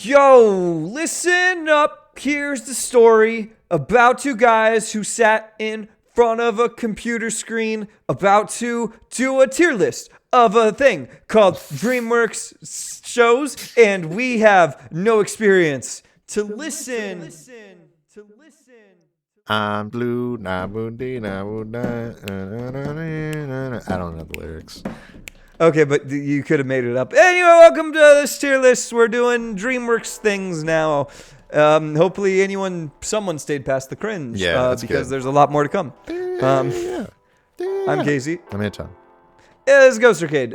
Yo, listen up. Here's the story about two guys who sat in front of a computer screen about to do a tier list of a thing called DreamWorks shows, and we have no experience to listen. I'm blue, I don't know the lyrics. Okay, but you could have made it up. Anyway, welcome to this tier list. We're doing DreamWorks things now. Hopefully someone stayed past the cringe. Yeah, that's because good. there's a lot more to come. Yeah. I'm Casey. I'm Anton. Yeah, this is Ghost Arcade.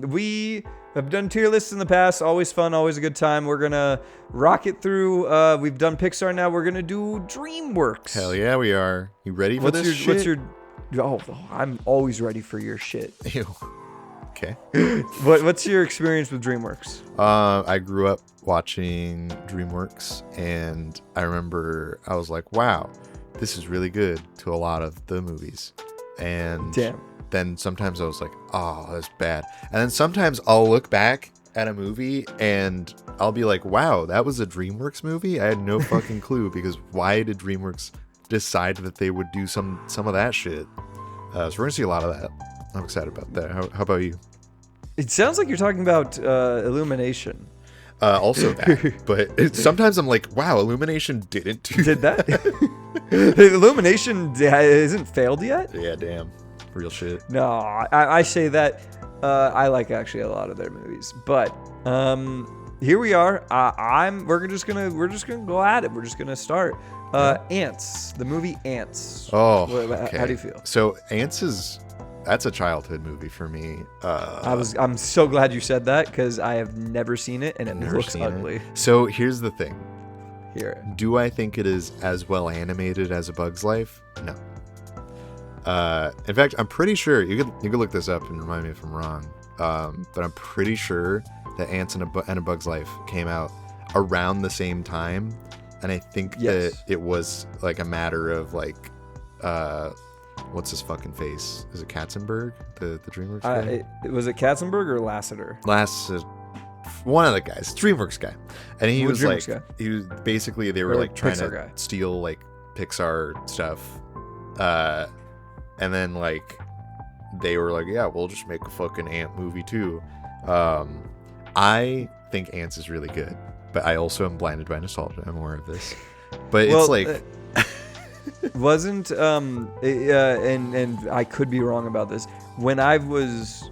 We have done tier lists in the past. Always fun, always a good time. We're gonna rock it through. We've done Pixar now. We're gonna do DreamWorks. Hell yeah, we are. You ready for this shit? I'm always ready for your shit. Ew. Okay. What's your experience with DreamWorks? I grew up watching DreamWorks, and I remember I was like, wow, this is really good to a lot of the movies. And Damn. then sometimes I was like, oh, that's bad. And then sometimes I'll look back at a movie and I'll be like, wow, that was a DreamWorks movie? I had no fucking clue, because why did DreamWorks decide that they would do some of that shit? So we're going to see a lot of that. I'm excited about that. How about you? It sounds like you're talking about Illumination. Also that, but sometimes I'm like, wow, Illumination didn't do Did that? Illumination isn't failed yet? Yeah, damn. Real shit. No, I say that I like actually a lot of their movies, but here we are. We're just gonna go at it. We're just gonna start. Ants, the movie Ants. Oh, okay. How do you feel? So that's a childhood movie for me. I'm so glad you said that, because I have never seen it and it looks ugly. So here's the thing. Here. Do I think it is as well animated as A Bug's Life? No. In fact, I'm pretty sure you could look this up and remind me if I'm wrong. But I'm pretty sure that Ants and A Bug's Life came out around the same time, and I think that it was like a matter of like, what's his fucking face? Is it Katzenberg, the DreamWorks guy? Was it Katzenberg or Lasseter? One of the guys, DreamWorks guy, and he was like, guy? he was basically, they were like trying Pixar to guy. steal like Pixar stuff, and then like they were like, yeah, we'll just make a fucking Ant movie too. I think Ants is really good, but I also am blinded by nostalgia. I'm aware of this, but it's like. Wasn't and I could be wrong about this. When I was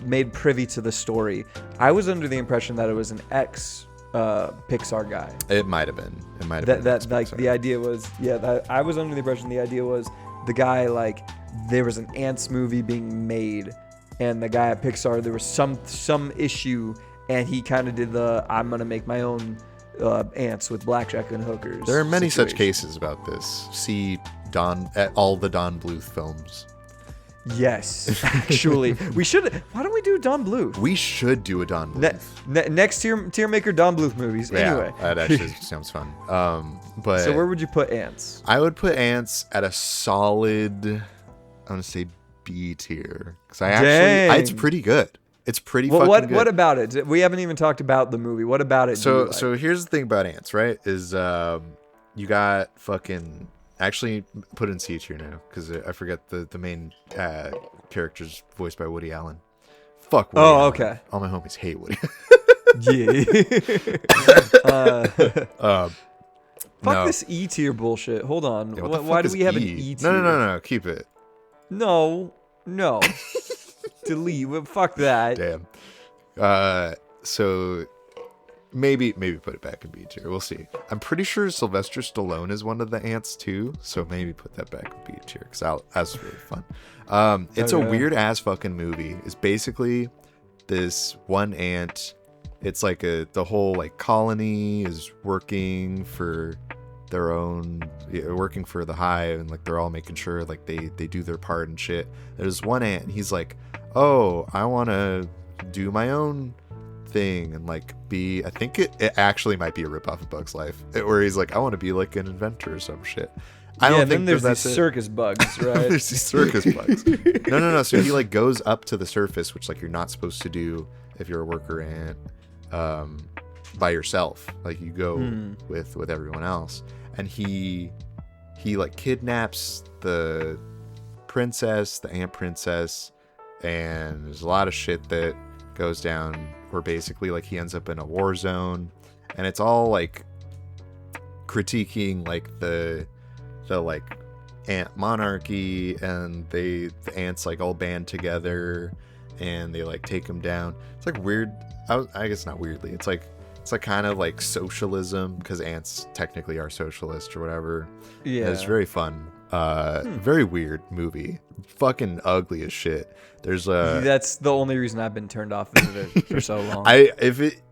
made privy to the story, I was under the impression that it was an ex Pixar guy. It might have been. That like the idea was, I was under the impression the idea was the guy, like, there was an Ants movie being made, and the guy at Pixar, there was some issue, and he kind of did I'm gonna make my own ants with blackjack and hookers. There are many such cases about this. See all the Don Bluth films. Yes, actually, we should. Why don't we do Don Bluth? We should do a Don Bluth. Next tier maker Don Bluth movies. Anyway, that actually sounds fun. But so where would you put Ants? I would put Ants at a solid, I'm gonna say B tier, because it's pretty good. It's pretty fucking good. What about it? We haven't even talked about the movie. What about it? So here's the thing about Ants, right? Is you got fucking, actually put in C tier now, because I forget the main character's voiced by Woody Allen. Fuck Woody Allen. Okay. All my homies hate Woody. Fuck this E tier bullshit. Hold on. Yeah, why do we have an E tier? No. Keep it. No. Delete. Fuck that. Damn. So maybe put it back in B tier. We'll see. I'm pretty sure Sylvester Stallone is one of the ants too, so maybe put that back in B tier, because that's really fun. It's a weird ass fucking movie. It's basically this one ant. It's like the whole like colony is working for working for the hive, and like they're all making sure like they do their part and shit. There's one ant, and he's like, oh, I want to do my own thing and like I think it actually might be a ripoff of Bug's Life, where he's like, I want to be like an inventor or some shit. I don't think there's these circus bugs, right? There's these circus bugs. No. So he like goes up to the surface, which like you're not supposed to do if you're a worker ant. by yourself. Like you go with everyone else, and he like kidnaps the princess, the ant princess, and there's a lot of shit that goes down where basically like he ends up in a war zone, and it's all like critiquing like the like ant monarchy, and the ants like all band together and they like take him down. It's like weird. I guess not weirdly. It's like kind of like socialism, because ants technically are socialist or whatever. Yeah, it's very fun. Very weird movie. Fucking ugly as shit. There's that's the only reason I've been turned off of it for so long.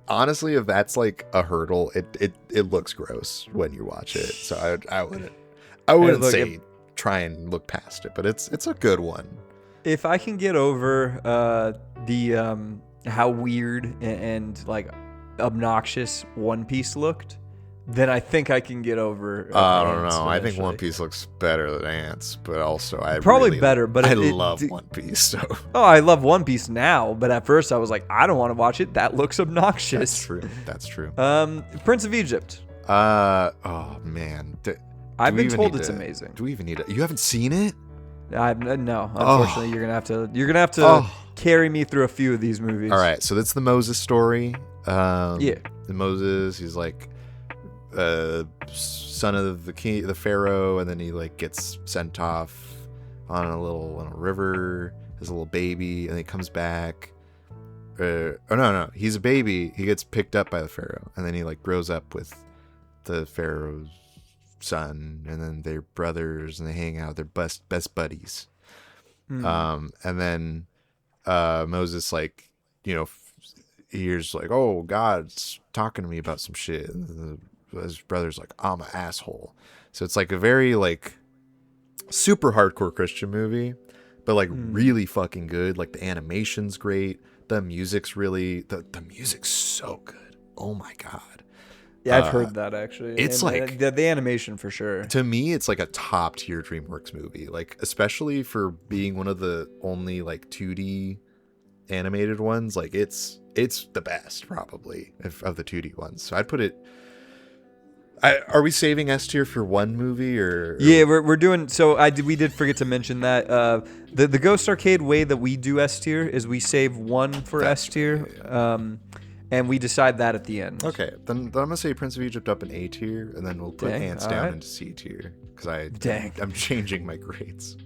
Honestly, if that's like a hurdle, it looks gross when you watch it. So I wouldn't say try and look past it, but it's a good one. If I can get over the how weird and like obnoxious One Piece looked, then I think I can get over. I don't know. I think One Piece looks better than Ants, but also I better. But I love One Piece. So I love One Piece now, but at first I was like, I don't want to watch it. That looks obnoxious. That's true. Prince of Egypt. Oh man, I've been told it's amazing. Do we even need it? You haven't seen it? No. Unfortunately, you're gonna have to carry me through a few of these movies. All right, so that's the Moses story. Yeah. The Moses, he's like son of the king, the pharaoh, and then he like gets sent off on a river as a little baby, and he comes back. No, he's a baby. He gets picked up by the pharaoh, and then he like grows up with the pharaoh's son, and then they're brothers, and they hang out. They're best buddies. And then Moses, like, hears like, oh, God's talking to me about some shit. And his brother's like, I'm an asshole. So it's like a very like super hardcore Christian movie, but like really fucking good. Like the animation's great. The music's really the music's so good. Oh my God. Yeah, I've heard that actually. It's like the animation for sure. To me, it's like a top tier DreamWorks movie. Like especially for being one of the only like 2D animated ones. Like it's the best probably of the 2D ones. So I'd put it. Are we saving S tier for one movie or? Yeah, we're doing. So we did forget to mention that the Ghost Arcade way that we do S tier is we save one for S tier. Yeah. And we decide that at the end. Okay, then I'm gonna say Prince of Egypt up in A tier, and then we'll put Ants down into C tier because I'm changing my grades.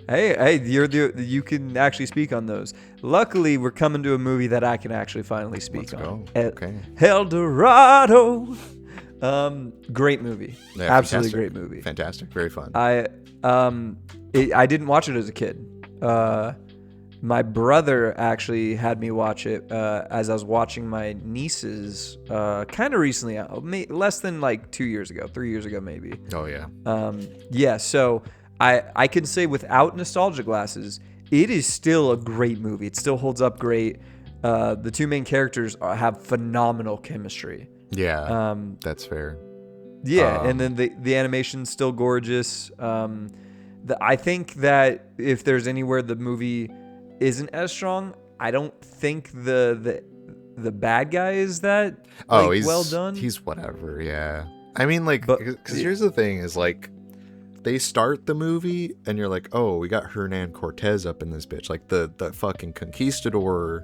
Hey, you can actually speak on those. Luckily, we're coming to a movie that I can actually finally speak on. Okay. El Dorado. Great movie. Yeah, absolutely great movie. Fantastic, very fun. I didn't watch it as a kid. My brother actually had me watch it as I was watching my nieces kind of recently, less than like 3 years ago maybe. Oh yeah. Yeah, so I can say without nostalgia glasses, it is still a great movie. It still holds up great. The two main characters have phenomenal chemistry. Yeah, that's fair. Yeah, and then the animation's still gorgeous. I think that if there's anywhere the movie isn't as strong, I don't think the bad guy is that he's well done. He's whatever. Yeah, I mean, like, because here's the thing: is like they start the movie and you're like, oh, we got Hernan Cortez up in this bitch, like the fucking conquistador,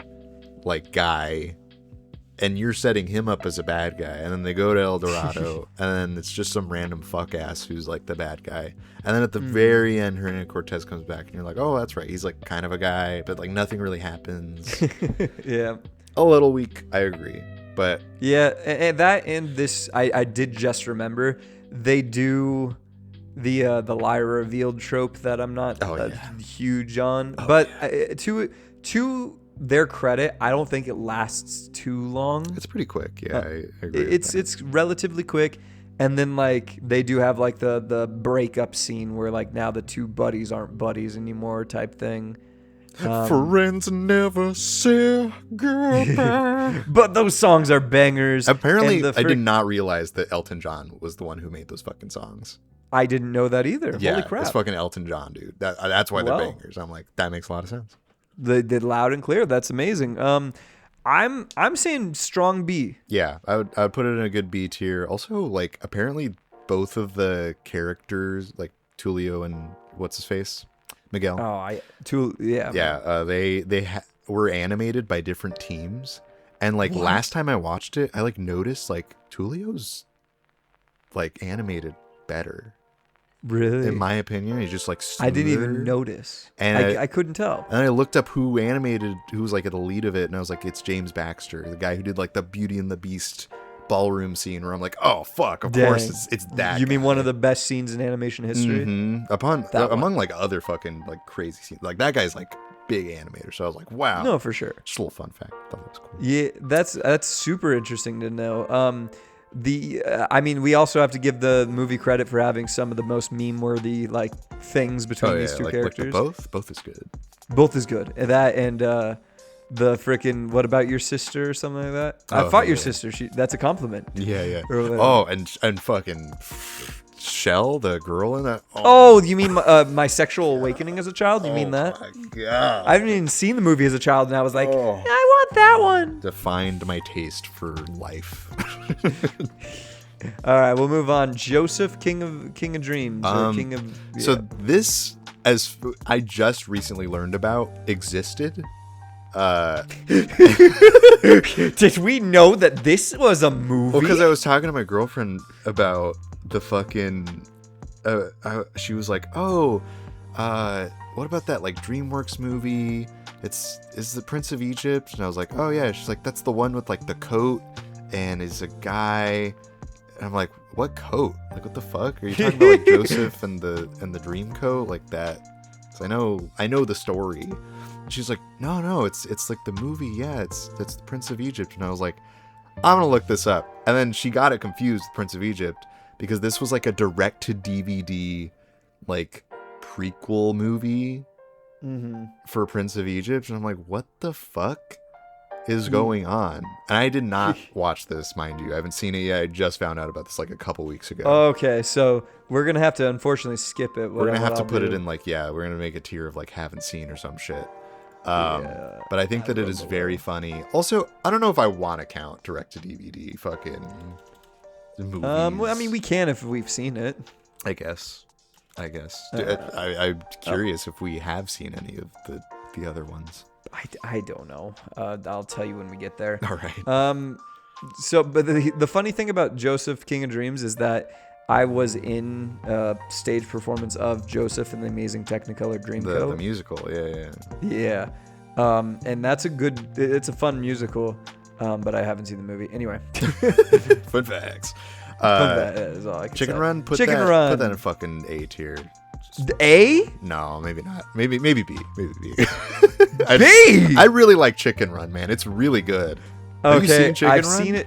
like guy. And you're setting him up as a bad guy, and then they go to El Dorado, and then it's just some random fuck ass who's like the bad guy. And then at the very end, Hernan Cortez comes back, and you're like, oh, that's right, he's like kind of a guy, but like nothing really happens. Yeah, a little weak, I agree, but yeah, and this, I did just remember they do the lie revealed trope that I'm not huge on, but to their credit, I don't think it lasts too long. It's pretty quick. Yeah, I agree. It's relatively quick, and then like they do have like the breakup scene where like now the two buddies aren't buddies anymore type thing. Friends never say goodbye. But those songs are bangers. Apparently, I did not realize that Elton John was the one who made those fucking songs. I didn't know that either. Yeah, holy crap! It's fucking Elton John, dude. That's why they're bangers. I'm like, that makes a lot of sense. They did loud and clear. That's amazing. I'm saying strong B. Yeah, I would put it in a good B tier. Also, like apparently both of the characters, like Tulio and what's his face, Miguel. Yeah. Were animated by different teams, and like last time I watched it, I like noticed like Tulio's like animated better. Really? In my opinion, he's just like smoother. I didn't even notice. And I couldn't tell. And I looked up who was like at the lead of it, and I was like, it's James Baxter, the guy who did like the Beauty and the Beast ballroom scene, where I'm like, oh fuck, of course it's that. You mean guy. One of the best scenes in animation history? Mm-hmm. Among like other fucking like crazy scenes, like that guy's like big animator. So I was like, wow. No, for sure. Just a little fun fact. I thought that was cool. Yeah, that's super interesting to know. I mean, we also have to give the movie credit for having some of the most meme-worthy like things between these two characters. Like both is good. Both is good. That and the freaking what about your sister or something like that? I fought your sister. That's a compliment. Yeah. Oh, and fucking Shell, the girl in that. Oh, you mean my sexual awakening as a child? You mean that? Oh my god! I haven't even seen the movie as a child, and I was like, I want that one. Defined my taste for life. All right, we'll move on. Joseph, King of Dreams, or King of. Yeah. So this, as I just recently learned about, existed. Did we know that this was a movie? Well, because I was talking to my girlfriend about the fucking. She was like, "Oh, what about that like DreamWorks movie? Is the Prince of Egypt?" And I was like, "Oh yeah." She's like, "That's the one with like the coat and is a guy." And I'm like, "What coat? Like, what the fuck? Are you talking about like Joseph and the dream coat like that?" Because I know the story. And she's like, "No, it's like the movie. Yeah, it's the Prince of Egypt." And I was like, "I'm gonna look this up." And then she got it confused, Prince of Egypt, because this was like a direct to DVD like prequel movie for Prince of Egypt. And I'm like, what the fuck is going on? And I did not watch this, mind you. I haven't seen it yet. I just found out about this like a couple weeks ago. Okay, so we're gonna have to unfortunately skip it. We're gonna have to put it in like, we're gonna make a tier of like haven't seen or some shit. But I think that it is very funny. Also, I don't know if I want to count direct to DVD fucking movies. Well, I mean, we can if we've seen it. I guess. I'm curious if we have seen any of the other ones. I don't know. I'll tell you when we get there. All right. So, but the funny thing about Joseph, King of Dreams, is that I was in a stage performance of Joseph and the Amazing Technicolor Dreamcoat. The musical, yeah. And that's it's a fun musical, but I haven't seen the movie. Anyway. Fun facts. Is all I can Chicken say. Run? Put Chicken that, Run. Put that in fucking A tier. A? No, maybe not. Maybe B. Maybe B. B? I really like Chicken Run, man. It's really good. Have you seen Chicken Run?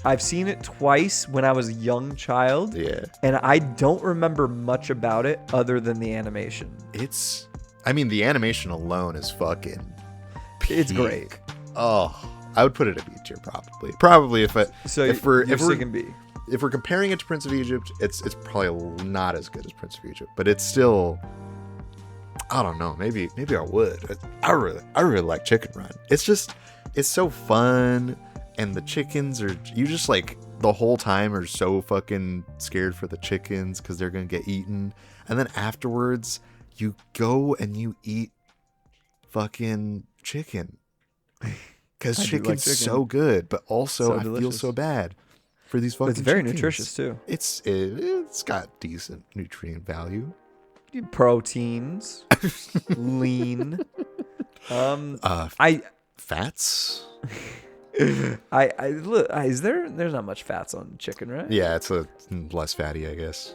I've seen it twice when I was a young child. Yeah. And I don't remember much about it other than the animation. The animation alone is fucking peak. It's great. Oh, I would put it at B tier probably. Probably if we're B. If we're comparing it to Prince of Egypt, it's probably not as good as Prince of Egypt, but it's still, I don't know, maybe I would. I really like Chicken Run. It's so fun, and the chickens you just like the whole time are so fucking scared for the chickens because they're gonna get eaten, and then afterwards you go and you eat fucking chicken because chicken's so good, but also I feel so bad for these fucking. It's very chickens. nutritious too. It's got decent nutrient value. Proteins, lean. Fats. There's not much fats on chicken, right? Yeah, it's less fatty, I guess.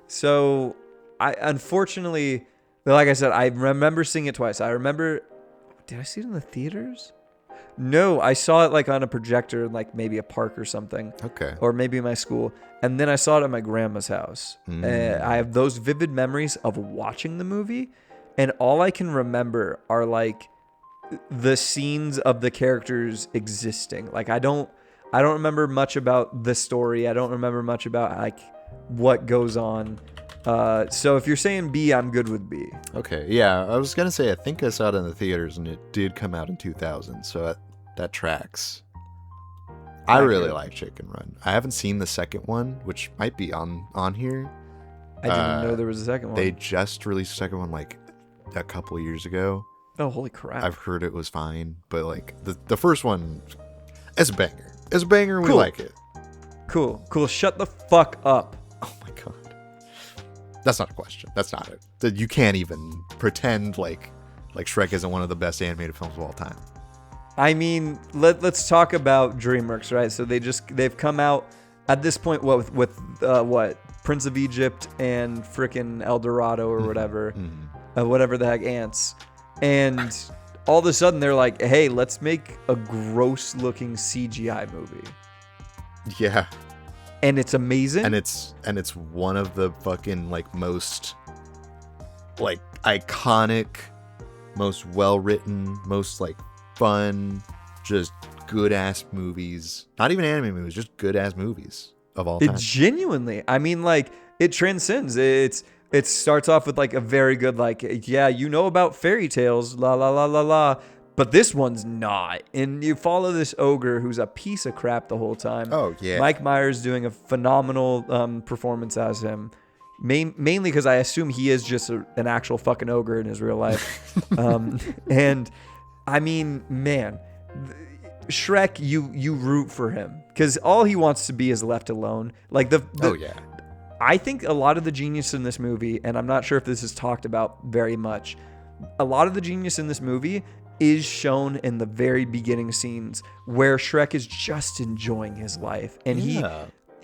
So, unfortunately, like I said, I remember seeing it twice. Did I see it in the theaters? No, I saw it like on a projector in like maybe a park or something. Okay. Or maybe my school. And then I saw it at my grandma's house. I have those vivid memories of watching the movie. And all I can remember are like the scenes of the characters existing. Like I don't remember much about the story. I don't remember much about like what goes on. So if you're saying B, I'm good with B. Okay, yeah, I was gonna say I think I saw it in the theaters and it did come out in 2000, so that tracks. I really like Chicken Run. I haven't seen the second one, which might be on here. I didn't know there was a second one. They just released a second one like a couple of years ago. Oh, holy crap. I've heard it was fine, but like the first one is a banger. It's a banger and Cool. we like it. Cool. Shut the fuck up. Oh my god. That's not a question. That's not it. You can't even pretend like Shrek isn't one of the best animated films of all time. I mean, let's talk about DreamWorks, right? So they've come out at this point with what Prince of Egypt and frickin' El Dorado or whatever, whatever the heck, Ants, and all of a sudden they're like, hey, let's make a gross looking CGI movie. Yeah. And it's amazing. And it's one of the fucking like most like iconic, most well written, most like fun, just good ass movies. Not even anime movies, just good ass movies of all time. It genuinely, I mean, like, it transcends. It starts off with like a very good, like, yeah, you know about fairy tales, la la la la la, but this one's not. And you follow this ogre who's a piece of crap the whole time. Oh yeah. Mike Myers doing a phenomenal performance as him. Mainly because I assume he is just an actual fucking ogre in his real life. And I mean, man, Shrek, you root for him because all he wants to be is left alone. Like oh yeah. I think a lot of the genius in this movie, and I'm not sure if this is talked about very much, a lot of the genius in this movie is shown in the very beginning scenes where Shrek is just enjoying his life. And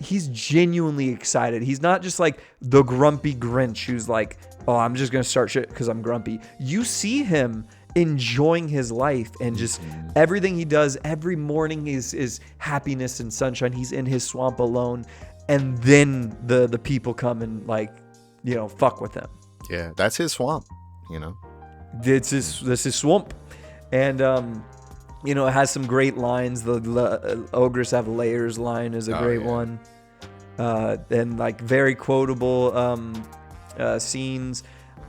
he's genuinely excited. He's not just like the grumpy Grinch who's like, oh, I'm just going to start shit because I'm grumpy. You see him enjoying his life and just everything he does every morning is happiness and sunshine. He's in his swamp alone. And then the people come and like, you know, fuck with him. Yeah, that's his swamp, you know. This is swamp. And you know, it has some great lines. The ogres have layers line is a great one. And like very quotable scenes.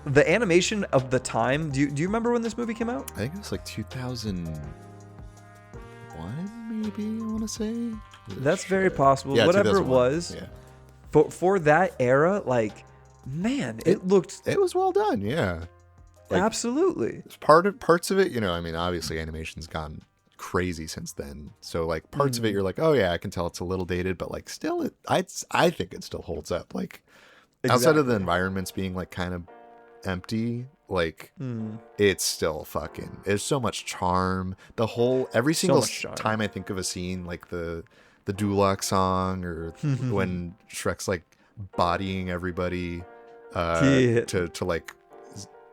The animation of the time. Do you remember when this movie came out? I think it was like 2001, maybe. I want to say. That's very possible. Yeah, whatever it was. Yeah. For that era, like, man, it looked. It was well done. Yeah. Like, absolutely. Parts of it, you know, I mean, obviously animation's gone crazy since then. So like parts of it, you're like, oh yeah, I can tell it's a little dated, but like still, I think it still holds up. Like outside of the environments being like kind of empty, like it's still fucking. There's so much charm. Every single time I think of a scene, like the Duloc song, or when Shrek's like bodying everybody to like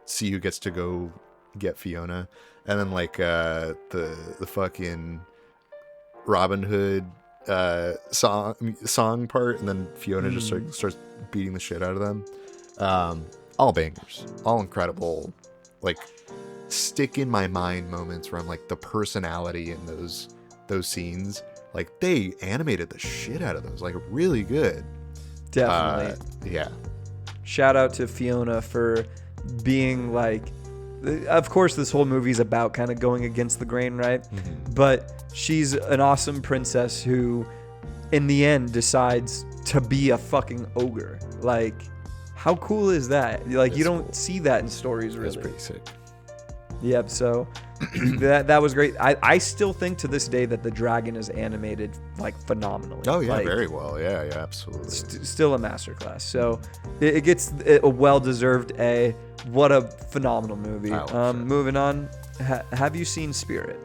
see who gets to go get Fiona, and then like the fucking Robin Hood song part, and then Fiona just starts beating the shit out of them. All bangers, all incredible, like stick in my mind moments where I'm like the personality in those scenes, like they animated the shit out of those, like really good. Definitely. Yeah. Shout out to Fiona for being like, of course this whole movie's about kind of going against the grain, right? But she's an awesome princess who in the end decides to be a fucking ogre. Like, how cool is that? Like, that's you don't see that in stories, really. That's pretty sick. Yep, so that was great. I still think to this day that the dragon is animated like phenomenally. Oh yeah, like, very well. Yeah, absolutely. Still a masterclass. So it gets a well-deserved A. What a phenomenal movie. Moving on. Have you seen Spirit?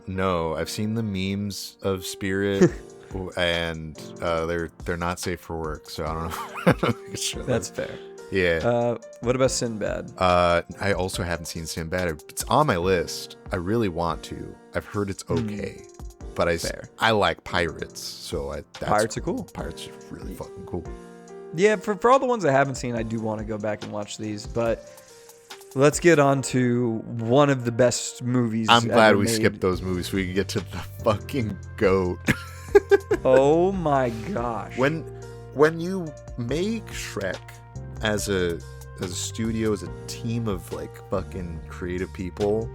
No, I've seen the memes of Spirit, and they're not safe for work. So I don't know. That's fair. Yeah. What about Sinbad? I also haven't seen Sinbad. It's on my list. I really want to. I've heard it's okay, but I like pirates, so pirates are cool. Pirates are really fucking cool. Yeah, for all the ones I haven't seen, I do want to go back and watch these. But let's get on to one of the best movies. I'm glad we skipped those movies so we can get to the fucking GOAT. Oh my gosh! When you make Shrek as a studio, as a team of like fucking creative people,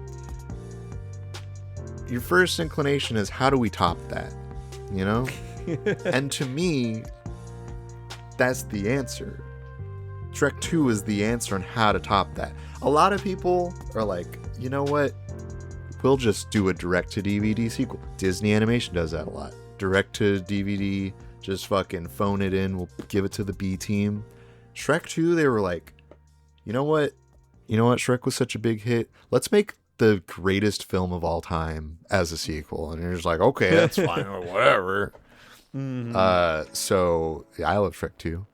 your first inclination is, how do we top that? You know? And to me, that's the answer. Shrek 2 is the answer on how to top that. A lot of people are like, you know what? We'll just do a direct-to-DVD sequel. Disney Animation does that a lot. Direct-to-DVD, just fucking phone it in. We'll give it to the B team. Shrek 2, they were like, you know what? Shrek was such a big hit. Let's make the greatest film of all time as a sequel. And you're just like, okay, that's fine, or whatever. Mm-hmm. So yeah, I love Shrek 2.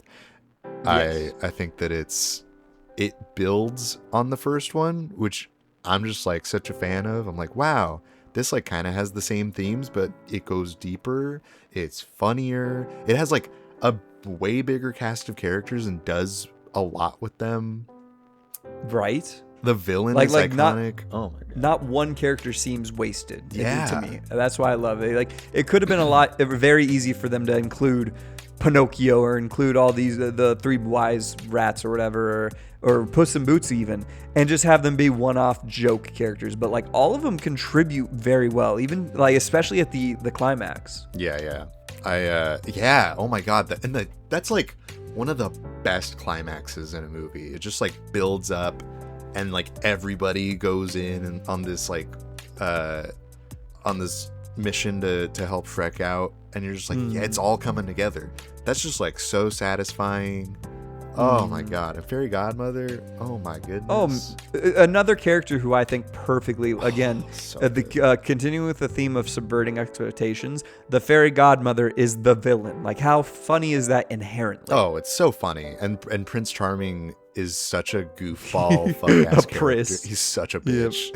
Yes. I think that it builds on the first one, which I'm just like such a fan of. I'm like, wow, this like kind of has the same themes, but it goes deeper. It's funnier. It has like a way bigger cast of characters and does a lot with them. Right. The villain is iconic. Oh my god. Not one character seems wasted. Yeah. To me. That's why I love it. Like, it could have been very easy for them to include Pinocchio or include all these the three wise rats or whatever, or Puss in Boots even, and just have them be one-off joke characters. But like, all of them contribute very well, even like especially at the climax. Yeah. Oh my god. That's like one of the best climaxes in a movie. It just like builds up, and like everybody goes in and on this like on this mission to help Shrek out, and you're just like, yeah, it's all coming together. That's just like so satisfying. Oh my god, a fairy godmother. Oh my goodness. Another character who I think perfectly, again, continuing with the theme of subverting expectations, the fairy godmother is the villain. Like, how funny is that inherently? Oh, it's so funny. And Prince Charming is such a goofball, fuck-ass character. He's such a bitch.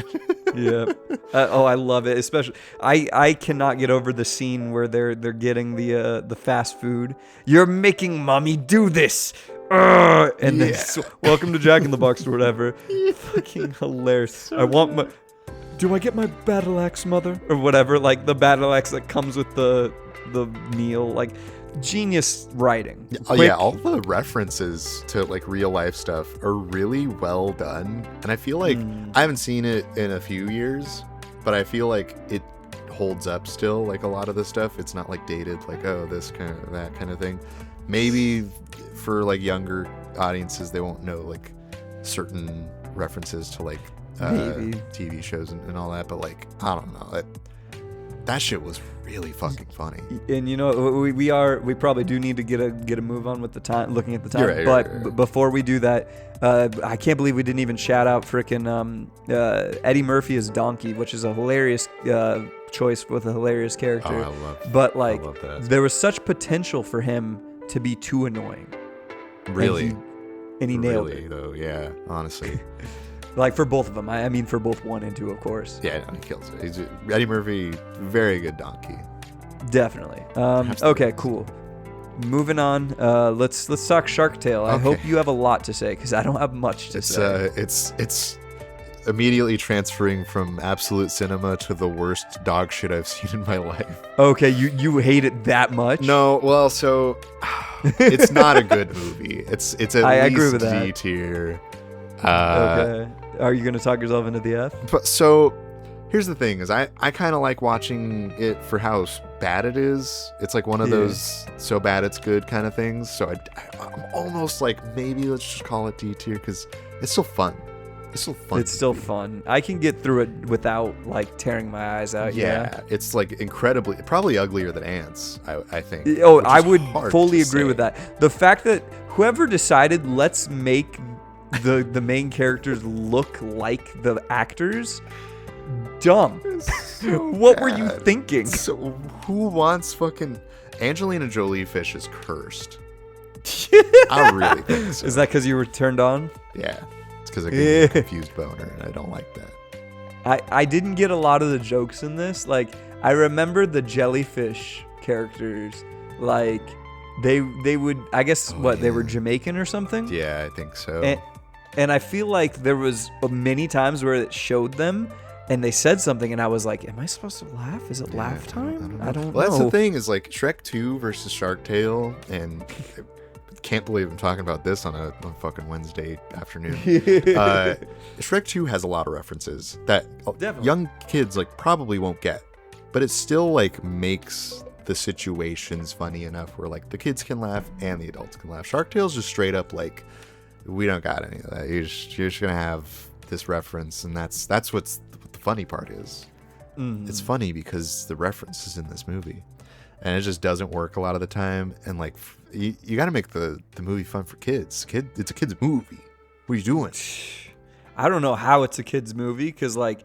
Yep. I love it. Especially, I cannot get over the scene where they're getting the fast food. You're making mommy do this. And then welcome to Jack in the Box or whatever. Fucking hilarious. So do I get my battle axe, mother? Or whatever, like the battle axe that comes with the meal. Like, genius writing. Yeah, all the references to like real life stuff are really well done. And I feel like I haven't seen it in a few years, but I feel like it holds up still. Like, a lot of the stuff, it's not like dated, like, oh, this kind of, that kind of thing. Maybe for like younger audiences, they won't know like certain references to like TV shows and all that, but like, I don't know, that shit was really fucking funny. And you know, we probably do need to get a move on with the time, looking at the time. Right. Before we do that, I can't believe we didn't even shout out frickin' Eddie Murphy as Donkey, which is a hilarious choice with a hilarious character. I love that. There was such potential for him to be too annoying. Really? And he nailed it. Though, yeah, honestly. Like, for both of them. I mean, for both 1 and 2, of course. Yeah, no, he kills it. Eddie Murphy, very good Donkey. Definitely. Okay, cool. Moving on. Let's talk Shark Tale. I hope you have a lot to say, because I don't have much to say. It's immediately transferring from absolute cinema to the worst dog shit I've seen in my life. Okay, you hate it that much? No, well, so it's not a good movie. It's at least D tier. Okay. Are you going to talk yourself into the F? But so here's the thing: is I kind of like watching it for how bad it is. It's like one of those so bad it's good kind of things. So I'm almost like, maybe let's just call it D tier, because it's still fun. It's still fun. It's still fun. I can get through it without like tearing my eyes out. Yeah. It's like probably uglier than Ants, I think. Oh, I would fully agree with that. The fact that whoever decided, let's make the main characters look like the actors, dumb. What were you thinking? So who wants fucking Angelina Jolie fish is cursed? I really think so. Is that because you were turned on? Yeah. Because I get a confused boner, and I don't like that. I didn't get a lot of the jokes in this. Like, I remember the jellyfish characters, like they would, I guess, they were Jamaican or something? Yeah, I think so. And I feel like there was many times where it showed them and they said something, and I was like, am I supposed to laugh? Is it laugh time? I don't know. Well, that's the thing, is like Shrek 2 versus Shark Tale, and can't believe I'm talking about this on a fucking Wednesday afternoon. Shrek 2 has a lot of references that Definitely. young kids like probably won't get, but it still like makes the situations funny enough where like the kids can laugh and the adults can laugh. Shark Tale's just straight up like, we don't got any of that. You're just gonna have this reference, and that's what the funny part is. It's funny because the reference is in this movie, and it just doesn't work a lot of the time. And like, you got to make the movie fun for kids. It's a kids movie. What are you doing? I don't know how it's a kids movie because like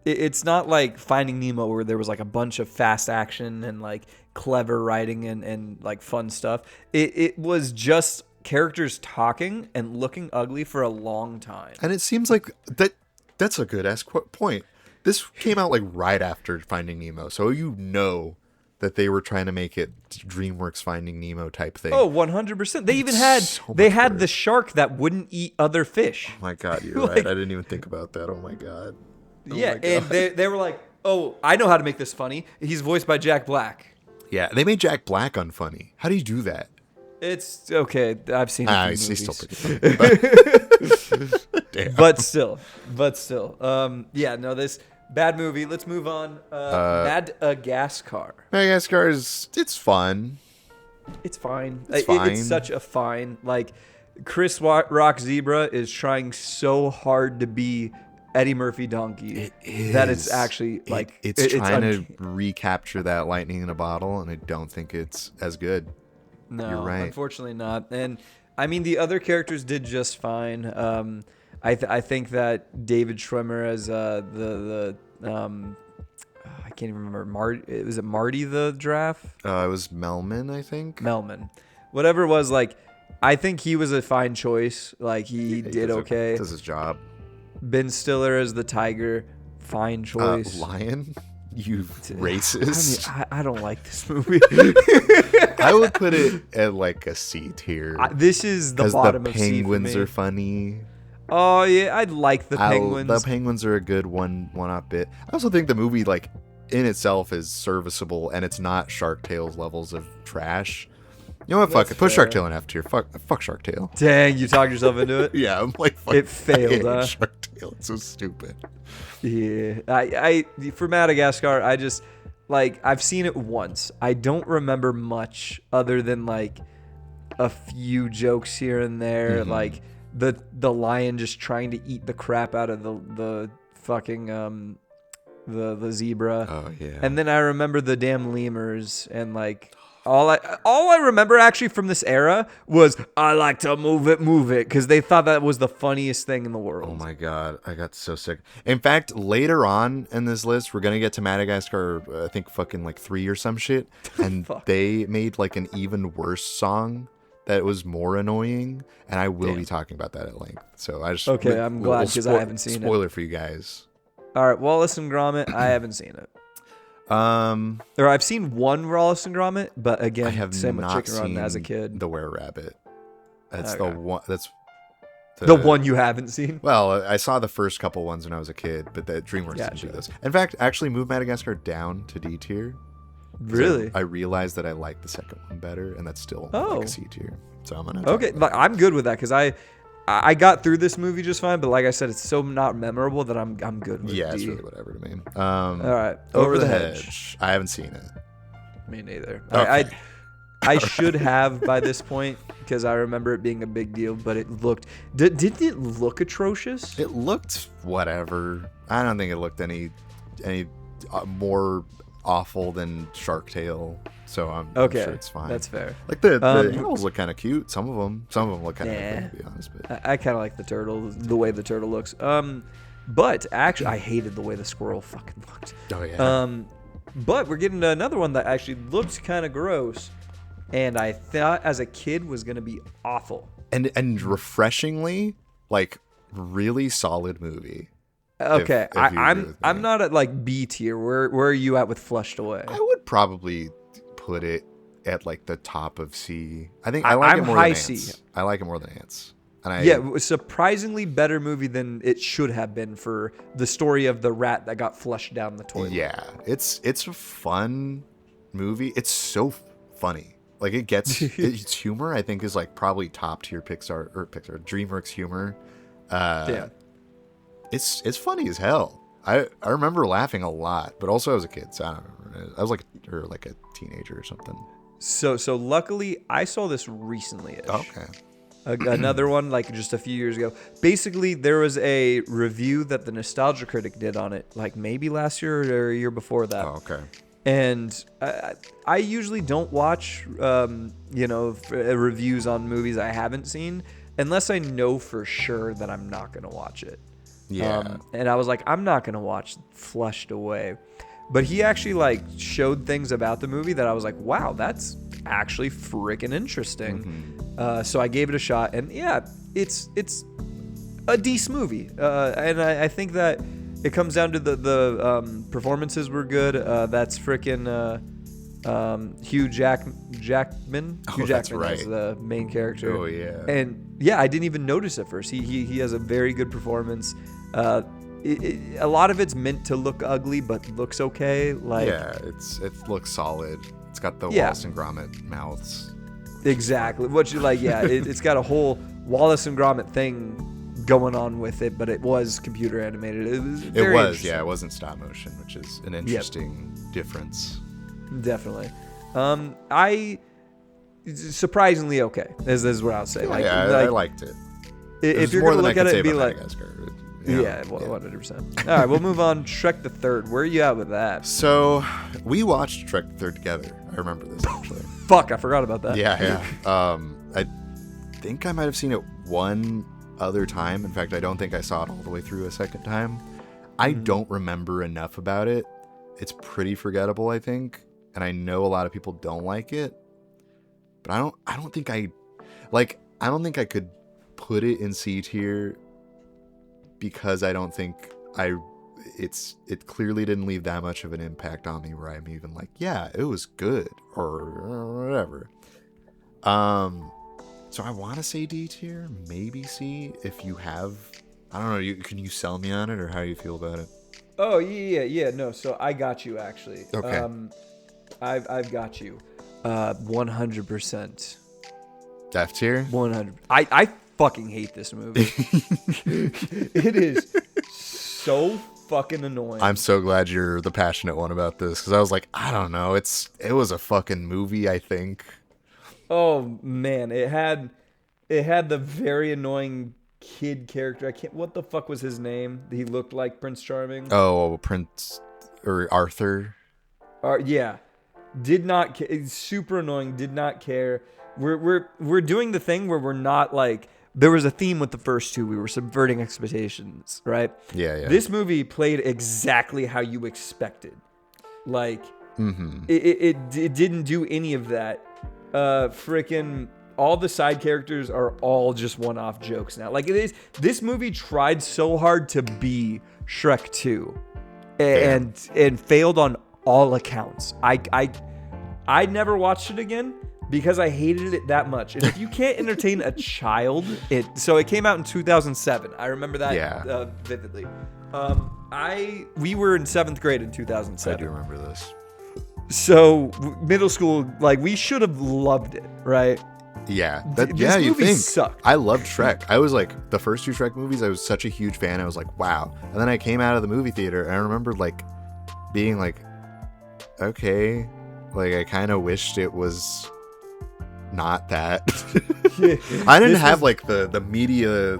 it's not like Finding Nemo where there was like a bunch of fast action and like clever writing and like fun stuff. It was just characters talking and looking ugly for a long time. And it seems like that's a good ass point. This came out like right after Finding Nemo, so you know that they were trying to make it DreamWorks Finding Nemo type thing. Oh, 100%. They even had the shark that wouldn't eat other fish. Oh my god, you're right. I didn't even think about that. Oh my god. Yeah, and they were like, "Oh, I know how to make this funny." He's voiced by Jack Black. Yeah, they made Jack Black unfunny. How do you do that? It's okay. I've seen it. He's still pretty funny. But still. Yeah, no, this bad movie. Let's move on. Madagascar. Madagascar it's fun. It's fine. It's fine. It's such a fine. Like, Chris Rock Zebra is trying so hard to be Eddie Murphy Donkey. It is. That it's actually like it's trying to recapture that lightning in a bottle, and I don't think it's as good. No, you're right. Unfortunately not. And I mean, the other characters did just fine. I think that David Schwimmer as I can't even remember. Was it Marty the giraffe? It was Melman, I think. Melman. Whatever it was, like, I think he was a fine choice. Like, he did okay. Does his job. Ben Stiller as the tiger, fine choice. Lion? You racist. I mean, I don't like this movie. I would put it at like a C tier. This is the bottom of C for me. The penguins are funny. Oh yeah, I like the penguins. The penguins are a good one-up bit. I also think the movie, like, in itself is serviceable, and it's not Shark Tale's levels of trash. You know what? Fuck it. Put Shark Tale in F tier. Fuck Shark Tale. Dang, you talked yourself into it. Yeah, I'm like, fuck, it failed. Huh? Shark Tale. It's so stupid. Yeah, I for Madagascar, I just like I've seen it once. I don't remember much other than like a few jokes here and there, like the lion just trying to eat the crap out of the fucking the zebra. Oh yeah. And then I remember the damn lemurs and like. All I remember actually from this era was I like to move it, because they thought that was the funniest thing in the world. Oh my god, I got so sick. In fact, later on in this list, we're gonna get to Madagascar, I think fucking like 3 or some shit, and they made like an even worse song that was more annoying, and I will be talking about that at length. So I just I'm glad because I haven't seen it. Spoiler for you guys. All right, Wallace and Gromit, I haven't seen it. Or I've seen one Wallace and Gromit, but again, I have same with not Chicken Run seen as a kid. The Were-Rabbit. That's Okay. the one. That's the one you haven't seen. Well, I saw the first couple ones when I was a kid, but the DreamWorks didn't do this. In fact, actually moved Madagascar down to D tier. Really? I realized that I like the second one better, and that's still like a C tier. So I'm gonna. Okay, like, I'm good with that because I got through this movie just fine, but like I said, it's so not memorable that I'm good with Yeah, D. it's really whatever to me. All right, Over the Hedge. I haven't seen it. Me neither. Okay. I should have by this point because I remember it being a big deal, but it looked. Didn't it look atrocious? It looked whatever. I don't think it looked any more awful than Shark Tale. So I'm sure it's fine. That's fair. Like the animals look kind of cute. Some of them look kind of ugly, to be honest. But I kind of like the way the turtle looks. But actually, I hated the way the squirrel fucking looked. Oh yeah. But we're getting to another one that actually looked kind of gross, and I thought as a kid was gonna be awful. And refreshingly, like, really solid movie. Okay, if I'm not at like B tier. Where are you at with Flushed Away? I would probably put it at like the top of C. I think I like it more than Ants. C. I like it more than Ants. And it was a surprisingly better movie than it should have been for the story of the rat that got flushed down the toilet. Yeah, it's a fun movie. It's so funny. Like it gets its humor. I think is like probably top tier DreamWorks humor. Yeah. It's funny as hell. I remember laughing a lot, but also I was a kid, so I don't remember. I was like a teenager or something. So luckily I saw this recently. Okay. Another one like just a few years ago. Basically, there was a review that the Nostalgia Critic did on it, like maybe last year or a year before that. Oh, okay. And I usually don't watch, reviews on movies I haven't seen unless I know for sure that I'm not going to watch it. Yeah. And I was like, I'm not going to watch Flushed Away. But he actually like showed things about the movie that I was like, wow, that's actually freaking interesting. So I gave it a shot, and yeah, it's a decent movie. And I think that it comes down to the performances were good. That's freaking Hugh Jackman. Hugh that's Jackman right. is the main character. Oh yeah. And yeah, I didn't even notice at first. He has a very good performance. A lot of it's meant to look ugly, but looks okay. Like yeah, it looks solid. It's got the Wallace and Gromit mouths. Exactly. What you like? Yeah, it's got a whole Wallace and Gromit thing going on with it, but it was computer animated. It was yeah. It wasn't stop motion, which is an interesting difference. Definitely. I surprisingly okay. Is what I'll say. I liked it. If you're gonna look at it and be like, yeah, 100%. All right, we'll move on. Shrek the Third. Where are you at with that? So we watched Shrek the Third together. I remember this actually. Fuck, I forgot about that. Yeah. I think I might have seen it one other time. In fact, I don't think I saw it all the way through a second time. I don't remember enough about it. It's pretty forgettable, I think, and I know a lot of people don't like it. But I don't think I could put it in C tier because I don't think it clearly didn't leave that much of an impact on me where I'm even like, yeah, it was good or whatever. So I want to say D tier, maybe C. If you have, I don't know, can you sell me on it, or how do you feel about it? Oh yeah. No, so I got you actually. Okay. I've got you. 100%. F tier. 100. I fucking hate this movie. It is so fucking annoying. I'm so glad you're the passionate one about this, because I was like, I don't know, it was a fucking movie, I think. Oh man, it had the very annoying kid character. What the fuck was his name? He looked like Prince Charming. Oh, Prince or Arthur. Yeah. Did not care. Super annoying. Did not care. We're doing the thing where we're not like, there was a theme with the first two. We were subverting expectations, right? Yeah. This movie played exactly how you expected. Like, it didn't do any of that. Freaking all the side characters are all just one-off jokes now. Like, this movie tried so hard to be Shrek 2 and failed on all accounts. I never watched it again because I hated it that much. And if you can't entertain a child, so it came out in 2007. I remember that vividly. We were in 7th grade in 2007. I do remember this. So middle school, like, we should have loved it, right? Yeah. This movie sucked. I loved Shrek. I was like, the first two Shrek movies, I was such a huge fan. I was like, wow. And then I came out of the movie theater and I remember like being like, okay, like I kind of wished it was not that. I didn't have like the media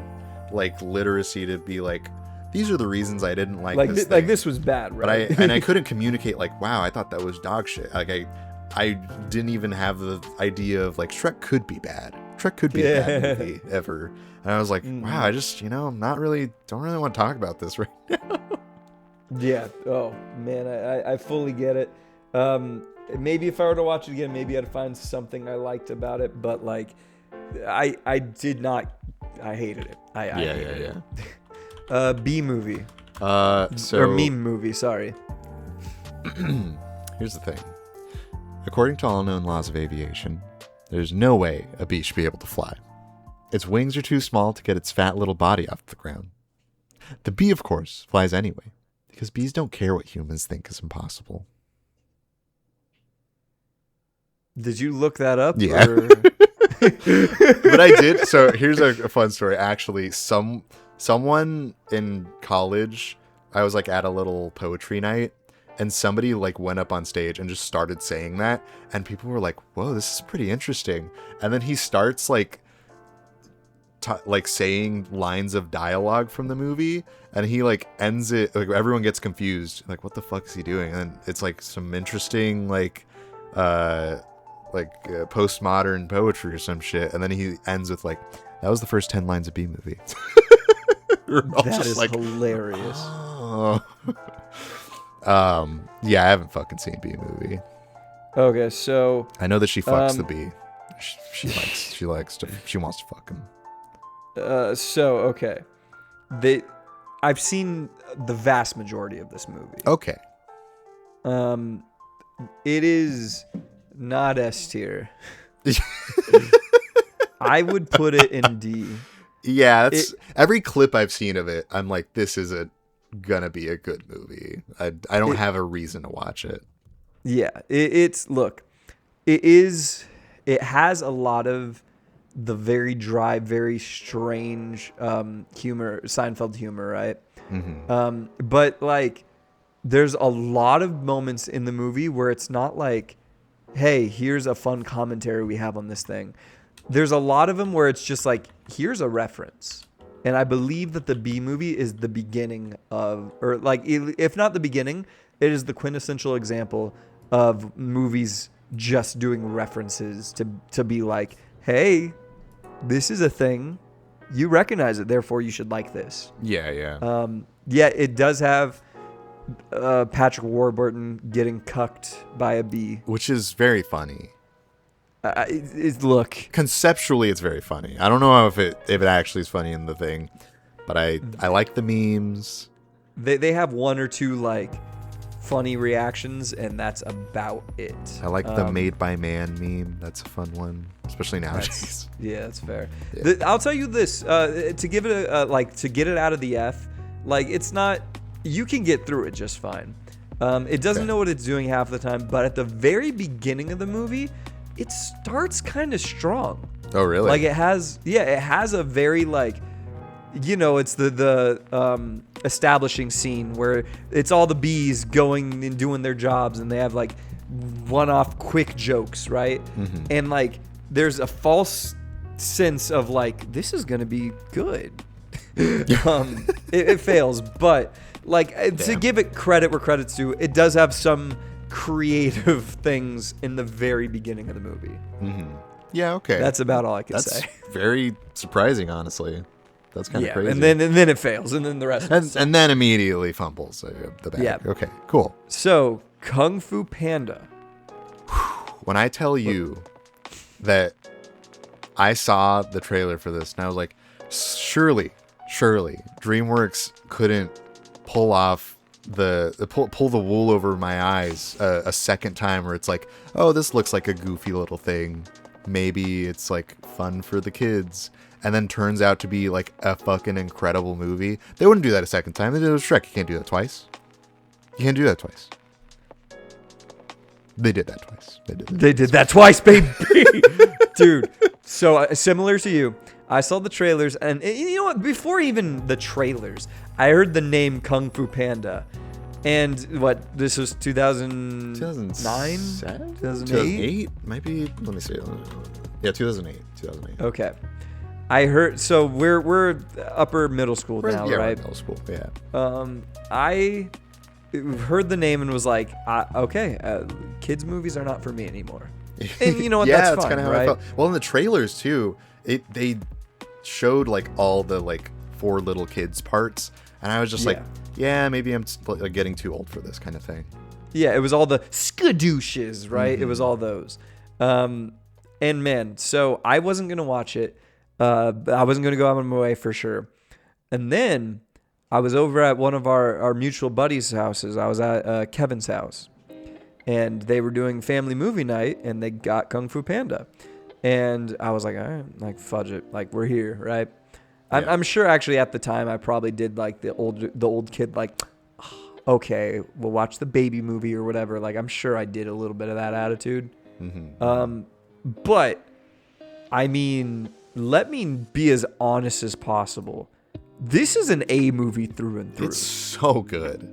like literacy to be like, these are the reasons I didn't like this thing. Like this was bad, right? But I couldn't communicate like, wow, I thought that was dog shit. Like I didn't even have the idea of like Shrek could be bad. Shrek could be a bad movie ever. And I was like, wow, I just, don't really want to talk about this right now. Yeah. Oh man, I fully get it. Maybe if I were to watch it again, maybe I'd find something I liked about it. But like, I did not. I hated it. I hated it. B movie. Or meme movie. Sorry. Here's the thing. According to all known laws of aviation, there's no way a bee should be able to fly. Its wings are too small to get its fat little body off the ground. The bee, of course, flies anyway, because bees don't care what humans think is impossible. Did you look that up? Yeah. Or? But I did. So here's a fun story. Actually, someone in college, I was like at a little poetry night, and somebody like went up on stage and just started saying that, and people were like, "Whoa, this is pretty interesting." And then he starts like saying lines of dialogue from the movie, and he like ends it like everyone gets confused, like what the fuck is he doing? And it's like some interesting postmodern poetry or some shit, and then he ends with like, that was the first 10 lines of B movie. That is like, hilarious. Oh. Yeah, I haven't fucking seen B movie. Okay, so I know that she fucks the bee. She wants to fuck him. Okay, I've seen the vast majority of this movie. Okay. It is not S tier. I would put it in D. Yeah, every clip I've seen of it, I'm like, this isn't gonna be a good movie. I don't have a reason to watch it. Yeah, it has a lot of the very dry, very strange humor, Seinfeld humor, right? Mm-hmm. But like, there's a lot of moments in the movie where it's not like, hey, here's a fun commentary we have on this thing. There's a lot of them where it's just like, here's a reference. And I believe that the B movie is the beginning of, or like, if not the beginning, it is the quintessential example of movies just doing references to be like, hey, this is a thing. You recognize it, therefore you should like this. Yeah. Yeah, it does have Patrick Warburton getting cucked by a bee, which is very funny. Look, conceptually, it's very funny. I don't know if it actually is funny in the thing, but I like the memes. They have one or two like funny reactions, and that's about it. I like the made by man meme. That's a fun one, especially nowadays. That's fair. Yeah. I'll tell you this: to give it to get it out of the F, like it's not. You can get through it just fine. It doesn't know what it's doing half the time, but at the very beginning of the movie, it starts kind of strong. Oh, really? Like it has a very like, it's the establishing scene where it's all the bees going and doing their jobs, and they have like one-off quick jokes, right? Mm-hmm. And like there's a false sense of like, this is gonna be good. It fails, but like to give it credit where credit's due, it does have some creative things in the very beginning of the movie. Mm-hmm. Yeah, okay. That's about all I can say. Very surprising, honestly. That's kind of crazy. And then it fails, and then the rest. And then immediately fumbles the bag. Yeah. Okay, cool. So, Kung Fu Panda. When I tell you that I saw the trailer for this, and I was like, surely, DreamWorks couldn't pull off pull the wool over my eyes a second time, where it's like, oh, this looks like a goofy little thing. Maybe it's like fun for the kids, and then turns out to be like a fucking incredible movie. They wouldn't do that a second time. They did it with Shrek. You can't do that twice. You can't do that twice. They did that twice. They did that twice, baby. Dude, so similar to you, I saw the trailers, and you know what? Before even the trailers, I heard the name Kung Fu Panda. And what, this was 2009? 2008? Maybe, let me see. Yeah, 2008. Okay. I heard, so we're upper middle school now, right? Middle school, yeah. I heard the name and was like, okay, kids' movies are not for me anymore. And you know what? Yeah, that's fine, kind of right? how I felt. Well, in the trailers too, they showed like all the like 4 little kids parts, and I was just like, yeah, maybe I'm like getting too old for this kind of thing. Yeah, it was all the skadooshes, right? Mm-hmm. It was all those. And man, so I wasn't gonna watch it. I wasn't gonna go out of my way for sure. And then I was over at one of our mutual buddies' houses. I was at Kevin's house, and they were doing family movie night, and they got Kung Fu Panda. And I was like, all right, like fudge it, like we're here, right? Yeah. I'm sure actually at the time I probably did like the old kid, like, oh, okay, we'll watch the baby movie or whatever. Like I'm sure I did a little bit of that attitude. But I mean, let me be as honest as possible. This is an A movie through and through. It's so good.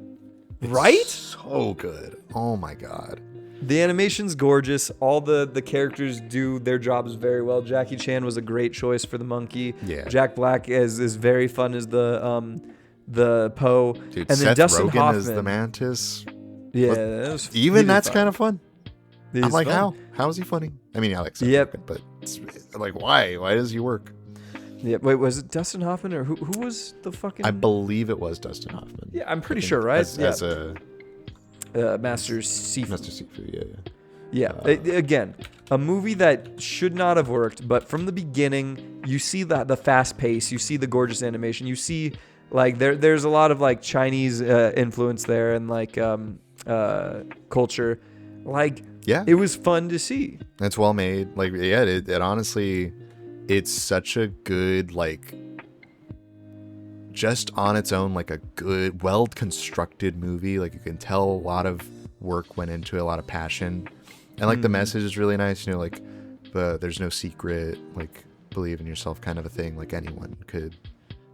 Right? So good. Oh my god. The animation's gorgeous. All the characters do their jobs very well. Jackie Chan was a great choice for the monkey. Yeah. Jack Black is very fun as the Poe. Dude, and Seth then Dustin Rogen Hoffman as the Mantis. Yeah, That's kind of fun. I'm like, fun. how is he funny? I mean, I like Seth Yep. Rogen, but it's like, why does he work? Yeah, wait, was it Dustin Hoffman or who was the fucking? I believe it was Dustin Hoffman. Yeah, I'm pretty sure, right? As a Master Seafood. Master Seafood, Yeah. Again, a movie that should not have worked, but from the beginning, you see the fast pace, you see the gorgeous animation, you see like there's a lot of like Chinese influence there and like culture. Like, yeah, it was fun to see. It's well made. Like, yeah, it honestly, it's such a good, like, just on its own, like a good, well constructed movie. Like, you can tell a lot of work went into it, a lot of passion, and like the message is really nice. You know, like there's no secret, like believe in yourself kind of a thing. Like anyone could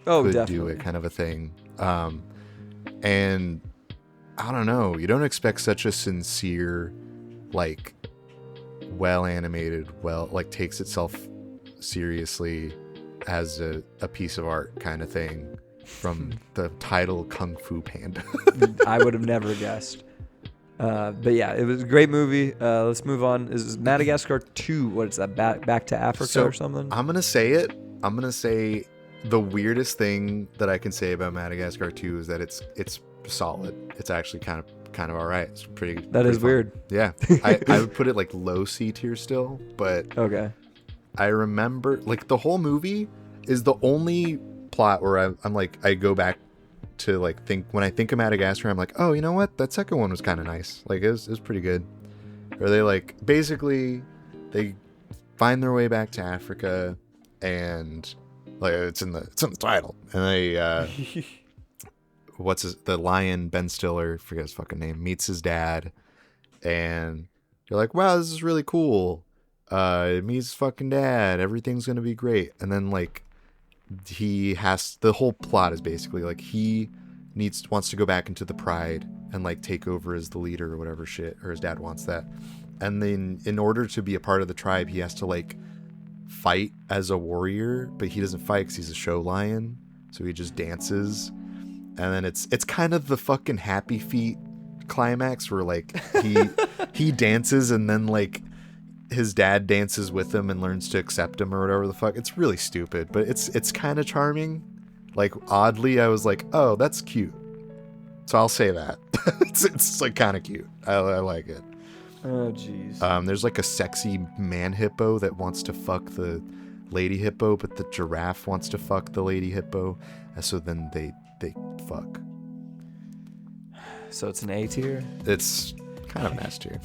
do it kind of a thing. And I don't know, you don't expect such a sincere, like, well animated, like takes itself seriously as a piece of art kind of thing from the title Kung Fu Panda. I would have never guessed. But yeah, it was a great movie. Let's move on. Is Madagascar 2, what is that, back to Africa or something? I'm going to say it. I'm going to say the weirdest thing that I can say about Madagascar 2 is that it's solid. It's actually kind of all right. It's pretty. That is fun. weird. Yeah, I would put it like low C tier still, but okay. I remember like the whole movie is the only plot where I'm like I go back to like when I think of Madagascar, I'm like, oh, you know what? That second one was kind of nice. Like it was pretty good. Or they like basically they find their way back to Africa and like it's in the title and they the lion, Ben Stiller, forget his fucking name, meets his dad, and you're like, wow, this is really cool. It meets his fucking dad, everything's gonna be great. And then like the whole plot is basically like he wants to go back into the Pride and like take over as the leader or whatever shit, or his dad wants that. And then in order to be a part of the tribe, he has to like fight as a warrior, but he doesn't fight because he's a show lion, so he just dances. And then it's kind of the fucking Happy Feet climax where like he dances and then like his dad dances with him and learns to accept him or whatever the fuck. It's really stupid, but it's kind of charming. Like oddly, I was like, oh, that's cute. So I'll say that. it's like kind of cute. I like it. Oh jeez. There's like a sexy man hippo that wants to fuck the lady hippo, but the giraffe wants to fuck the lady hippo, and so then they fuck. So it's an A tier? It's kind of an S tier.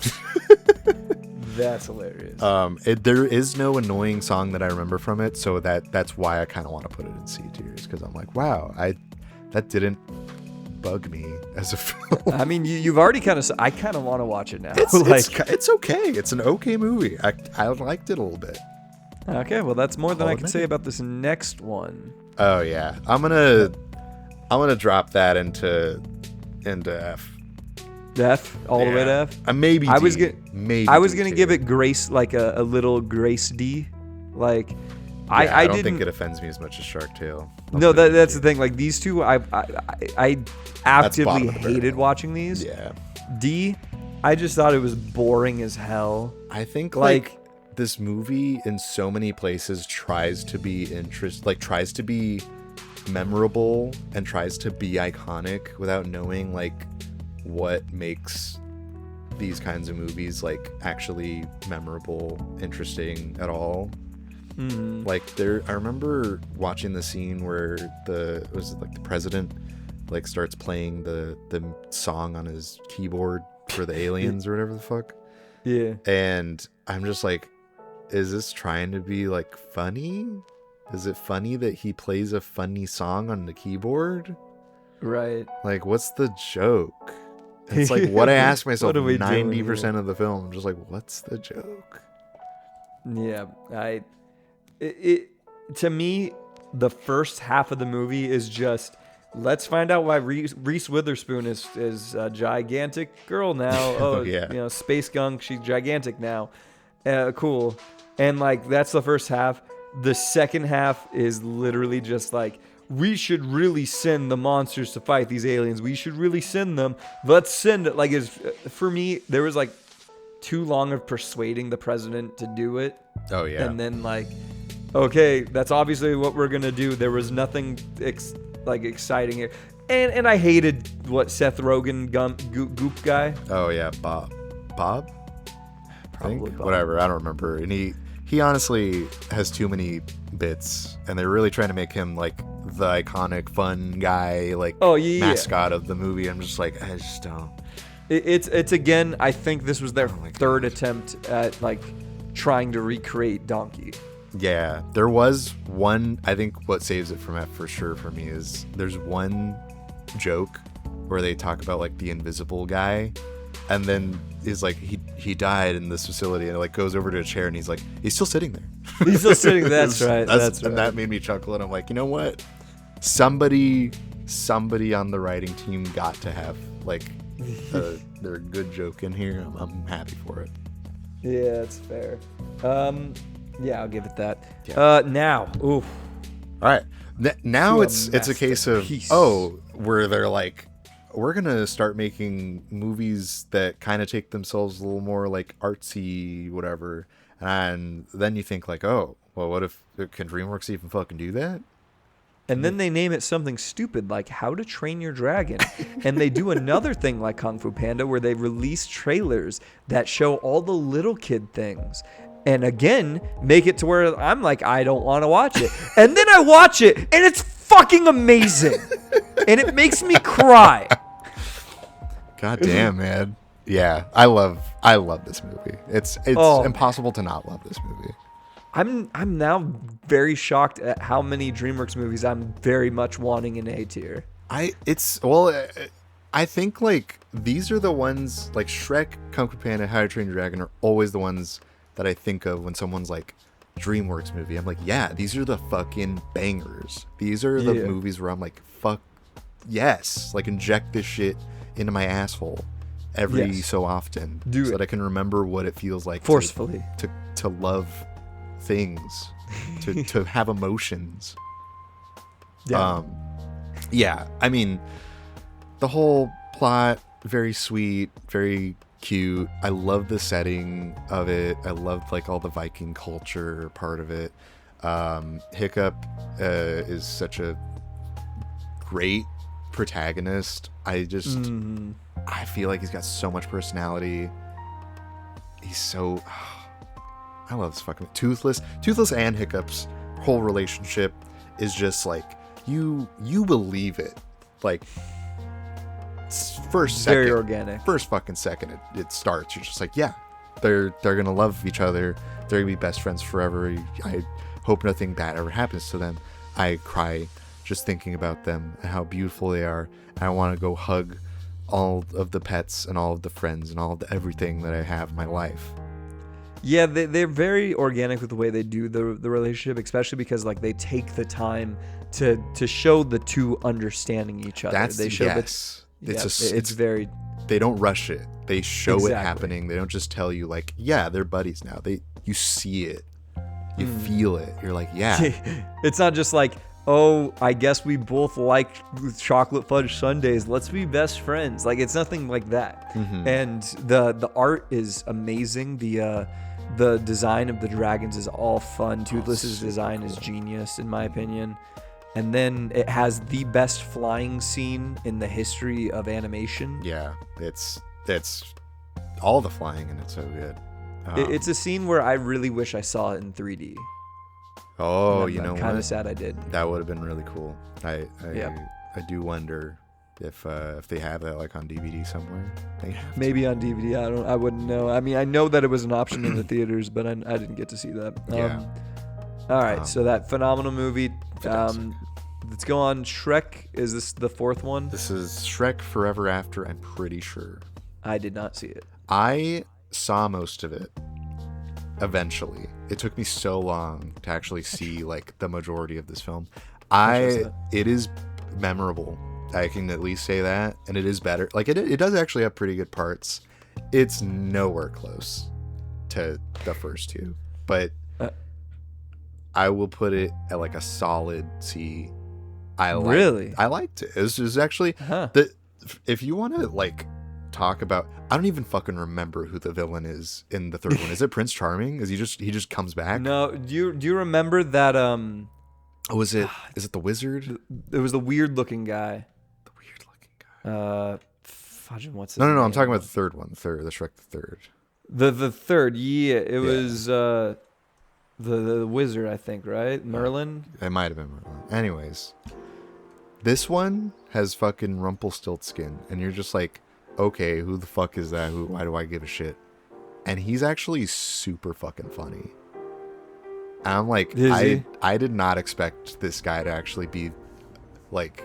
That's hilarious. There is no annoying song that I remember from it, so that's why I kind of want to put it in C tiers, because I'm like, wow, that didn't bug me as a film. I mean, you've already I kind of want to watch it now. It's okay. It's an okay movie. I liked it a little bit. Okay, well that's more than I'll I can admit say it. about this next one. Oh yeah, I'm gonna drop that into F. F all the way to F. Maybe D. I was D gonna too. give it grace, like a little grace D. Like I don't didn't think it offends me as much as Shark Tale. No, that's the thing. Like these two, I actively bottom of the hated barrel. watching these. Yeah. D, I just thought it was boring as hell. I think like this movie in so many places tries to be tries to be memorable and tries to be iconic without knowing like what makes these kinds of movies like actually memorable, interesting at all. Mm-hmm. Like I remember watching the scene where the president like starts playing the song on his keyboard for the aliens or whatever the fuck. Yeah. And I'm just like, is this trying to be like funny? Is it funny that he plays a funny song on the keyboard? Right. Like, what's the joke? It's like what I ask myself What are we doing 90% of the film. I'm just like, what's the joke? Yeah, to me, the first half of the movie is just let's find out why Reese Witherspoon is a gigantic girl now. Oh, yeah. Space Gunk, she's gigantic now. Cool. And like that's the first half. The second half is literally just like we should really send the monsters to fight these aliens. We should really send them. Let's send it. Like for me, there was like too long of persuading the president to do it. Oh yeah. And then like, okay, that's obviously what we're gonna do. There was nothing exciting here, and I hated what Seth Rogen goop guy. Oh yeah, Bob. Probably Bob. Whatever. I don't remember. And he honestly has too many bits, and they're really trying to make him like the iconic fun guy, like mascot of the movie. I'm just like, I just don't. It's again. I think this was their third attempt at like trying to recreate Donkey. Yeah, there was one. I think what saves it from it for sure for me is there's one joke where they talk about like the invisible guy, and then is like he died in this facility, and it like goes over to a chair, and he's still sitting there. He's still sitting. That's right. That's right. And that made me chuckle, and I'm like, you know what? Somebody on the writing team got to have like their good joke in here. I'm happy for it. Yeah, it's fair. Yeah, I'll give it that. Yeah. Now, oof. All right. Now it's a case of where they're like, we're gonna start making movies that kind of take themselves a little more like artsy, whatever. And then you think like, oh, well, what if can DreamWorks even fucking do that? And then they name it something stupid like How to Train Your Dragon. And they do another thing like Kung Fu Panda where they release trailers that show all the little kid things. And again, make it to where I'm like, I don't want to watch it. And then I watch it, and it's fucking amazing. And it makes me cry. God damn, man. Yeah, I love this movie. It's impossible to not love this movie. I'm now very shocked at how many DreamWorks movies I'm very much wanting in A tier. I think like these are the ones like Shrek, Kung Fu Panda, How to Train Your Dragon are always the ones that I think of when someone's like DreamWorks movie. I'm like, yeah, these are the fucking bangers. These are the movies where I'm like, fuck yes, like inject this shit into my asshole every so often, so that I can remember what it feels like forcefully to love things, to have emotions. Yeah, I mean, the whole plot, very sweet, very cute. I love the setting of it. I love like all the Viking culture part of it. Hiccup is such a great protagonist. I feel like he's got so much personality. He's so I love this fucking Toothless and Hiccup's whole relationship is just like you believe it. Like first second, very organic. First fucking second it starts, you're just like, yeah, they're gonna love each other. They're gonna be best friends forever. I hope nothing bad ever happens to them. I cry just thinking about them and how beautiful they are. And I want to go hug all of the pets and all of the friends and all of the everything that I have in my life. Yeah, they're very organic with the way they do the relationship, especially because like they take the time to show the two understanding each other. They show it's very. They don't rush it. They show it happening. They don't just tell you like, yeah, they're buddies now. You see it, you feel it. You're like, yeah. It's not just like, oh, I guess we both like chocolate fudge sundaes. Let's be best friends. Like it's nothing like that. Mm-hmm. And the art is amazing. The design of the dragons is all fun. Toothless's design is genius in my opinion. And then it has the best flying scene in the history of animation. Yeah, it's all the flying in it's so good. It's a scene where I really wish I saw it in 3D. Oh, you know what? I'm kind of sad I did. That would have been really cool. I do wonder if they have that like on DVD somewhere. Maybe on DVD. I wouldn't know. I mean, I know that it was an option in the theaters, but I didn't get to see that. Yeah. All right, so that phenomenal movie. let's go on. Shrek. Is this the fourth one? This is Shrek Forever After, I'm pretty sure. I did not see it. I saw most of it eventually. It took me so long to actually see like the majority of this film. It is memorable. I can at least say that, and it is better. Like it does actually have pretty good parts. It's nowhere close to the first two, but I will put it at like a solid C. I liked it. It was actually if you want to like talk about, I don't even fucking remember who the villain is in the third one. Is it Prince Charming? Is he just comes back? No. Do you remember that? Is it the wizard? It was the weird looking guy. The weird looking guy. Fudging, what's his No. name? I'm talking about the third one. The Shrek the third. The third. Yeah, it was the wizard, I think, right? Merlin. It might have been Merlin. Anyways, this one has fucking Rumpelstiltskin, and you're just like, okay, who the fuck is that? Why do I give a shit? And he's actually super fucking funny. And I'm like, I did not expect this guy to actually be like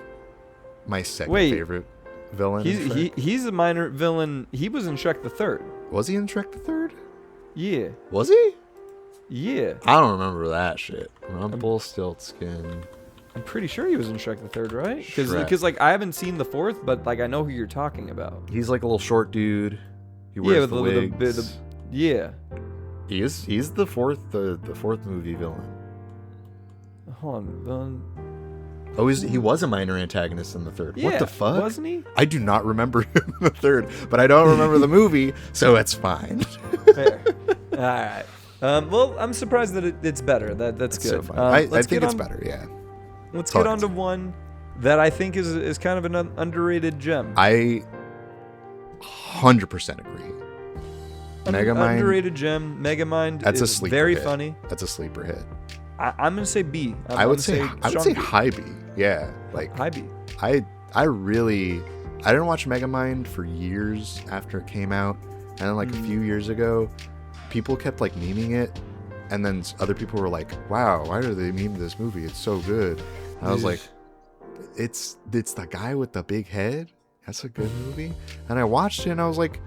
my second favorite villain. He's a minor villain. He was in Shrek the Third. Was he in Shrek the Third? Yeah. Was he? Yeah. I don't remember that shit. Rumpelstiltskin. I'm pretty sure he was in Shrek the Third, right? Because like I haven't seen the fourth, but like I know who you're talking about. He's like a little short dude. He wears the wigs. Yeah. He's the fourth movie villain. Hold on, villain. Oh, he was a minor antagonist in the third. Yeah, what the fuck? Wasn't he? I do not remember him in the third, but I don't remember the movie, so it's fine. Fair. All right. Well, I'm surprised that it's better. That's good. So fine. I think it's better. Yeah. Let's get on to one that I think is kind of an underrated gem. I 100% agree. Megamind. Underrated gem. Megamind. That's is a sleeper very hit. funny. That's a sleeper hit. I'm gonna say B. I would say high B. Yeah, like high B. I didn't watch Megamind for years after it came out, and then like a few years ago, people kept like memeing it, and then other people were like, "Wow, why do they meme this movie? It's so good." And I was like, "It's the guy with the big head. That's a good movie." And I watched it, and I was like,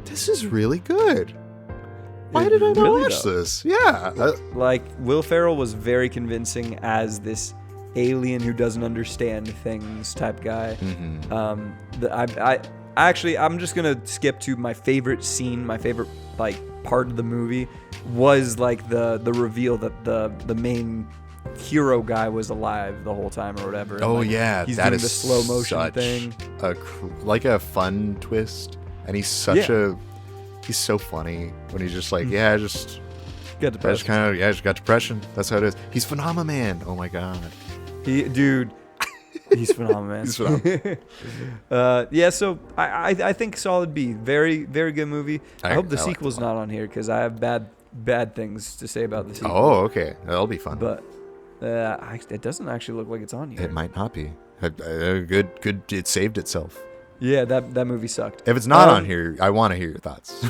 "This is really good. Why did I not watch this?" Yeah. Like, Will Ferrell was very convincing as this alien who doesn't understand things type guy. I'm just going to skip to my favorite scene, my favorite, like, part of the movie was, like, the reveal that the main hero guy was alive the whole time or whatever. And, yeah. He's that doing is the slow motion thing. Like a fun twist. And he's he's so funny when he's just like, I just got depression. That's how it is. He's Phenomenon. Oh my god. He's Phenomenon. He's Phenomenon. So I think solid B. Very, very good movie. I hope the sequel's not on here because I have bad things to say about the sequel. Oh, okay. That'll be fun. But it doesn't actually look like it's on here. It might not be. Good. It saved itself. Yeah, that movie sucked. If it's not on here, I want to hear your thoughts.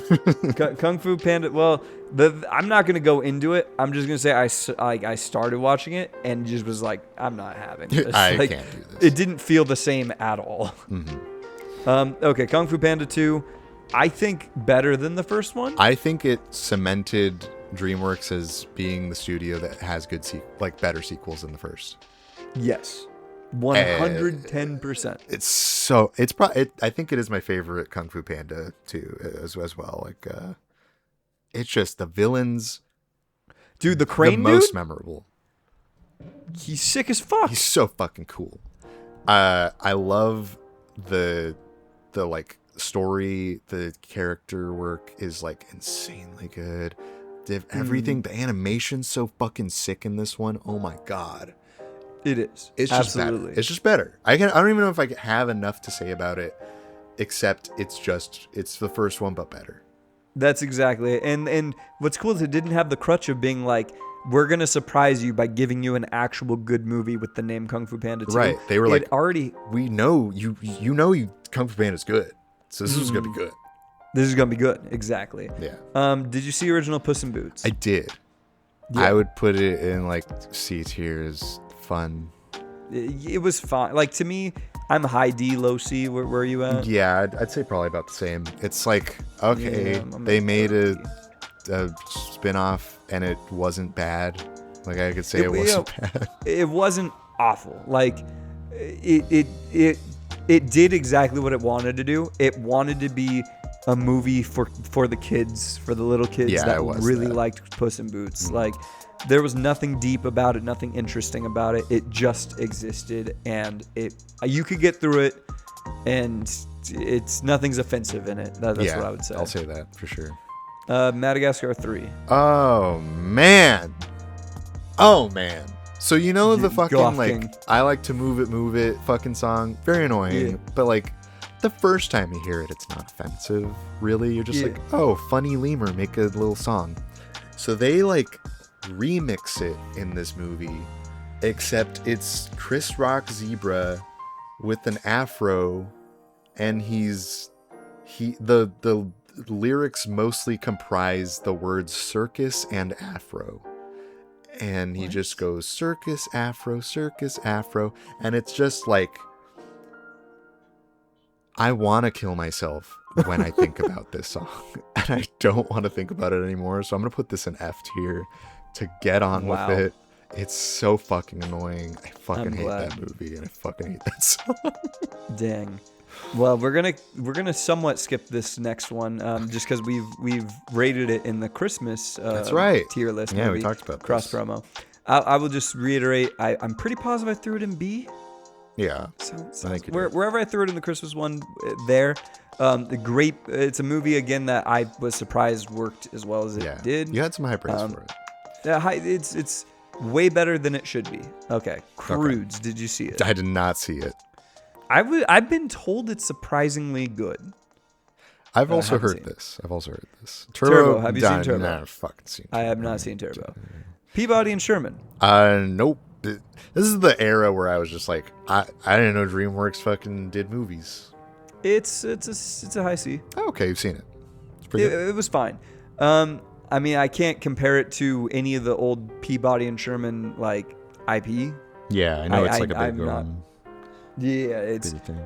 Kung Fu Panda. Well, I'm not gonna go into it. I'm just gonna say I started watching it and just was like, I'm not having this. I can't do this. It didn't feel the same at all. Okay, Kung Fu Panda 2. I think better than the first one. I think it cemented DreamWorks as being the studio that has good better sequels than the first. Yes. 110%. I think it is my favorite Kung Fu Panda too as well. Like it's just the villains. Dude, the crane the most memorable. He's sick as fuck. He's so fucking cool. I love the like story, the character work is like insanely good. Everything, the animation's so fucking sick in this one. Oh my god. It is. It's absolutely. Just better. It's just better. I don't even know if I have enough to say about it, except it's the first one but better. That's exactly it. And what's cool is it didn't have the crutch of being like, we're gonna surprise you by giving you an actual good movie with the name Kung Fu Panda 2. Right. They were like, already. We know you Kung Fu Panda's good, so this is gonna be good. This is gonna be good. Exactly. Yeah. Did you see original Puss in Boots? I did. Yeah. I would put it in like C tier as fun. It was fine. Like, to me, I'm high D, low C. Where are you at? Yeah, I'd say probably about the same. It's like, okay, Yeah, I'm they at made 30. a spin-off and it wasn't bad. Like, I could say it wasn't bad. It wasn't awful. Like, it did exactly what it wanted to do. It wanted to be a movie for the kids, for the little kids Yeah, that it was really that. liked Puss in Boots. Like, there was nothing deep about it, nothing interesting about it. It just existed, and you could get through it, and nothing's offensive in it. That's what I would say. I'll say that for sure. Madagascar 3. Oh man. So you know the fucking Gawking. like I like to move it fucking song, very annoying. Yeah. But like the first time you hear it, it's not offensive. Really, you're just like, oh, funny lemur, make a little song. So they like remix it in this movie, except it's Chris Rock Zebra with an afro, and the lyrics mostly comprise the words circus and afro. And he just goes circus, afro, and it's just like, I want to kill myself when I think about this song, and I don't want to think about it anymore, so I'm going to put this in F tier to get on with it. It's so fucking annoying. I fucking hate that movie, and I fucking hate that song. Dang. Well, we're gonna somewhat skip this next one, just because we've rated it in the Christmas That's right. tier list. Yeah, movie, we talked about cross this. promo. I will just reiterate. I'm pretty positive I threw it in B. Yeah. So I think you did. wherever I threw it in the Christmas one, there. It's a movie again that I was surprised worked as well as it did. You had some high praise for it. It's way better than it should be. Okay, Crudes. Did you see it? I did not see it. I've been told it's surprisingly good. I've also haven't heard seen this. Turbo. Have you seen Turbo? Nah, fucking seen I have not seen Turbo. Peabody and Sherman. Nope. This is the era where I was just like, I didn't know DreamWorks fucking did movies. It's a high C. Oh, okay, you've seen it. It's pretty good. It was fine. I mean, I can't compare it to any of the old Peabody and Sherman like IP. Yeah, I know it's like a big one. Yeah, it's Big thing.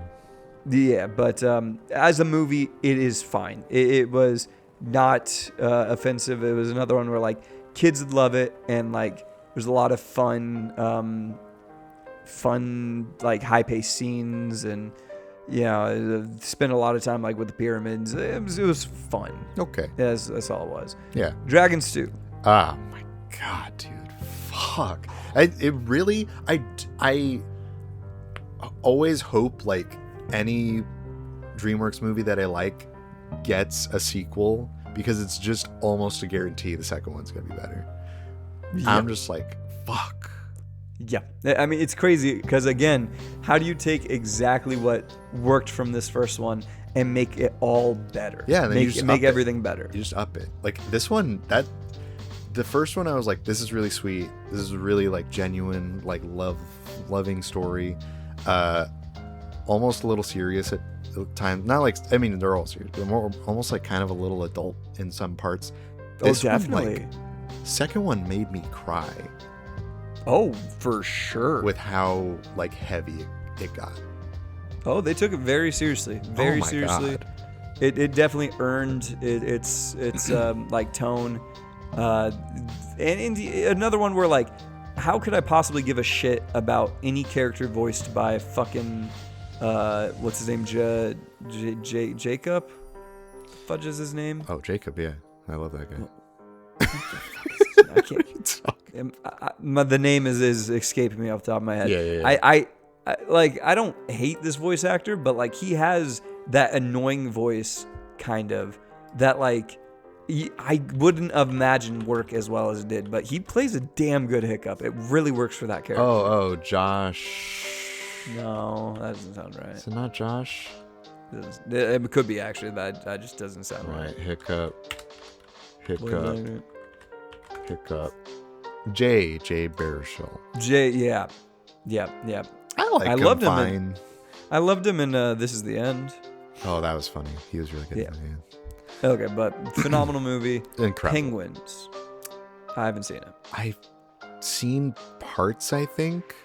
yeah, but as a movie, it is fine. It was not offensive. It was another one where like kids would love it, and like there's a lot of fun like high paced scenes, and spent a lot of time like with the pyramids. It was fun. Okay. Yeah, that's all it was. Yeah. Dragon Stew. Oh my god, dude. Fuck. I always hope like any DreamWorks movie that I like gets a sequel, because it's just almost a guarantee the second one's gonna be better. Yeah. I'm just like, fuck. Yeah, I mean, it's crazy because again, how do you take exactly what worked from this first one and make it all better? Yeah, and then you just make up it. everything better. You just up it. Like this one, the first one, I was like, this is really sweet. This is really like genuine, like loving story. Almost a little serious at times. Not like, I mean, they're all serious, but more almost like kind of a little adult in some parts. This definitely. One, second one made me cry. Oh, for sure. With how like heavy it got. Oh, they took it very seriously. Very seriously. God. It definitely earned its like tone. And another one where like, how could I possibly give a shit about any character voiced by fucking what's his name? Jacob? Fudge is his name? Oh, Jacob, yeah. I love that guy. I can't. The name is escaping me off the top of my head. Yeah. I don't hate this voice actor, but like he has that annoying voice, kind of, that like I wouldn't have imagined work as well as it did. But he plays a damn good Hiccup. It really works for that character. Oh, Josh. No, that doesn't sound right. Is it not Josh? It could be actually. That just doesn't sound right. Hiccup. Jay Baruchel. Yeah. I loved him fine. I loved him in This Is the End. Oh, that was funny. He was really good. Yeah. In the end. Okay, but phenomenal movie. Incredible. Penguins. I haven't seen it. I've seen parts, I think.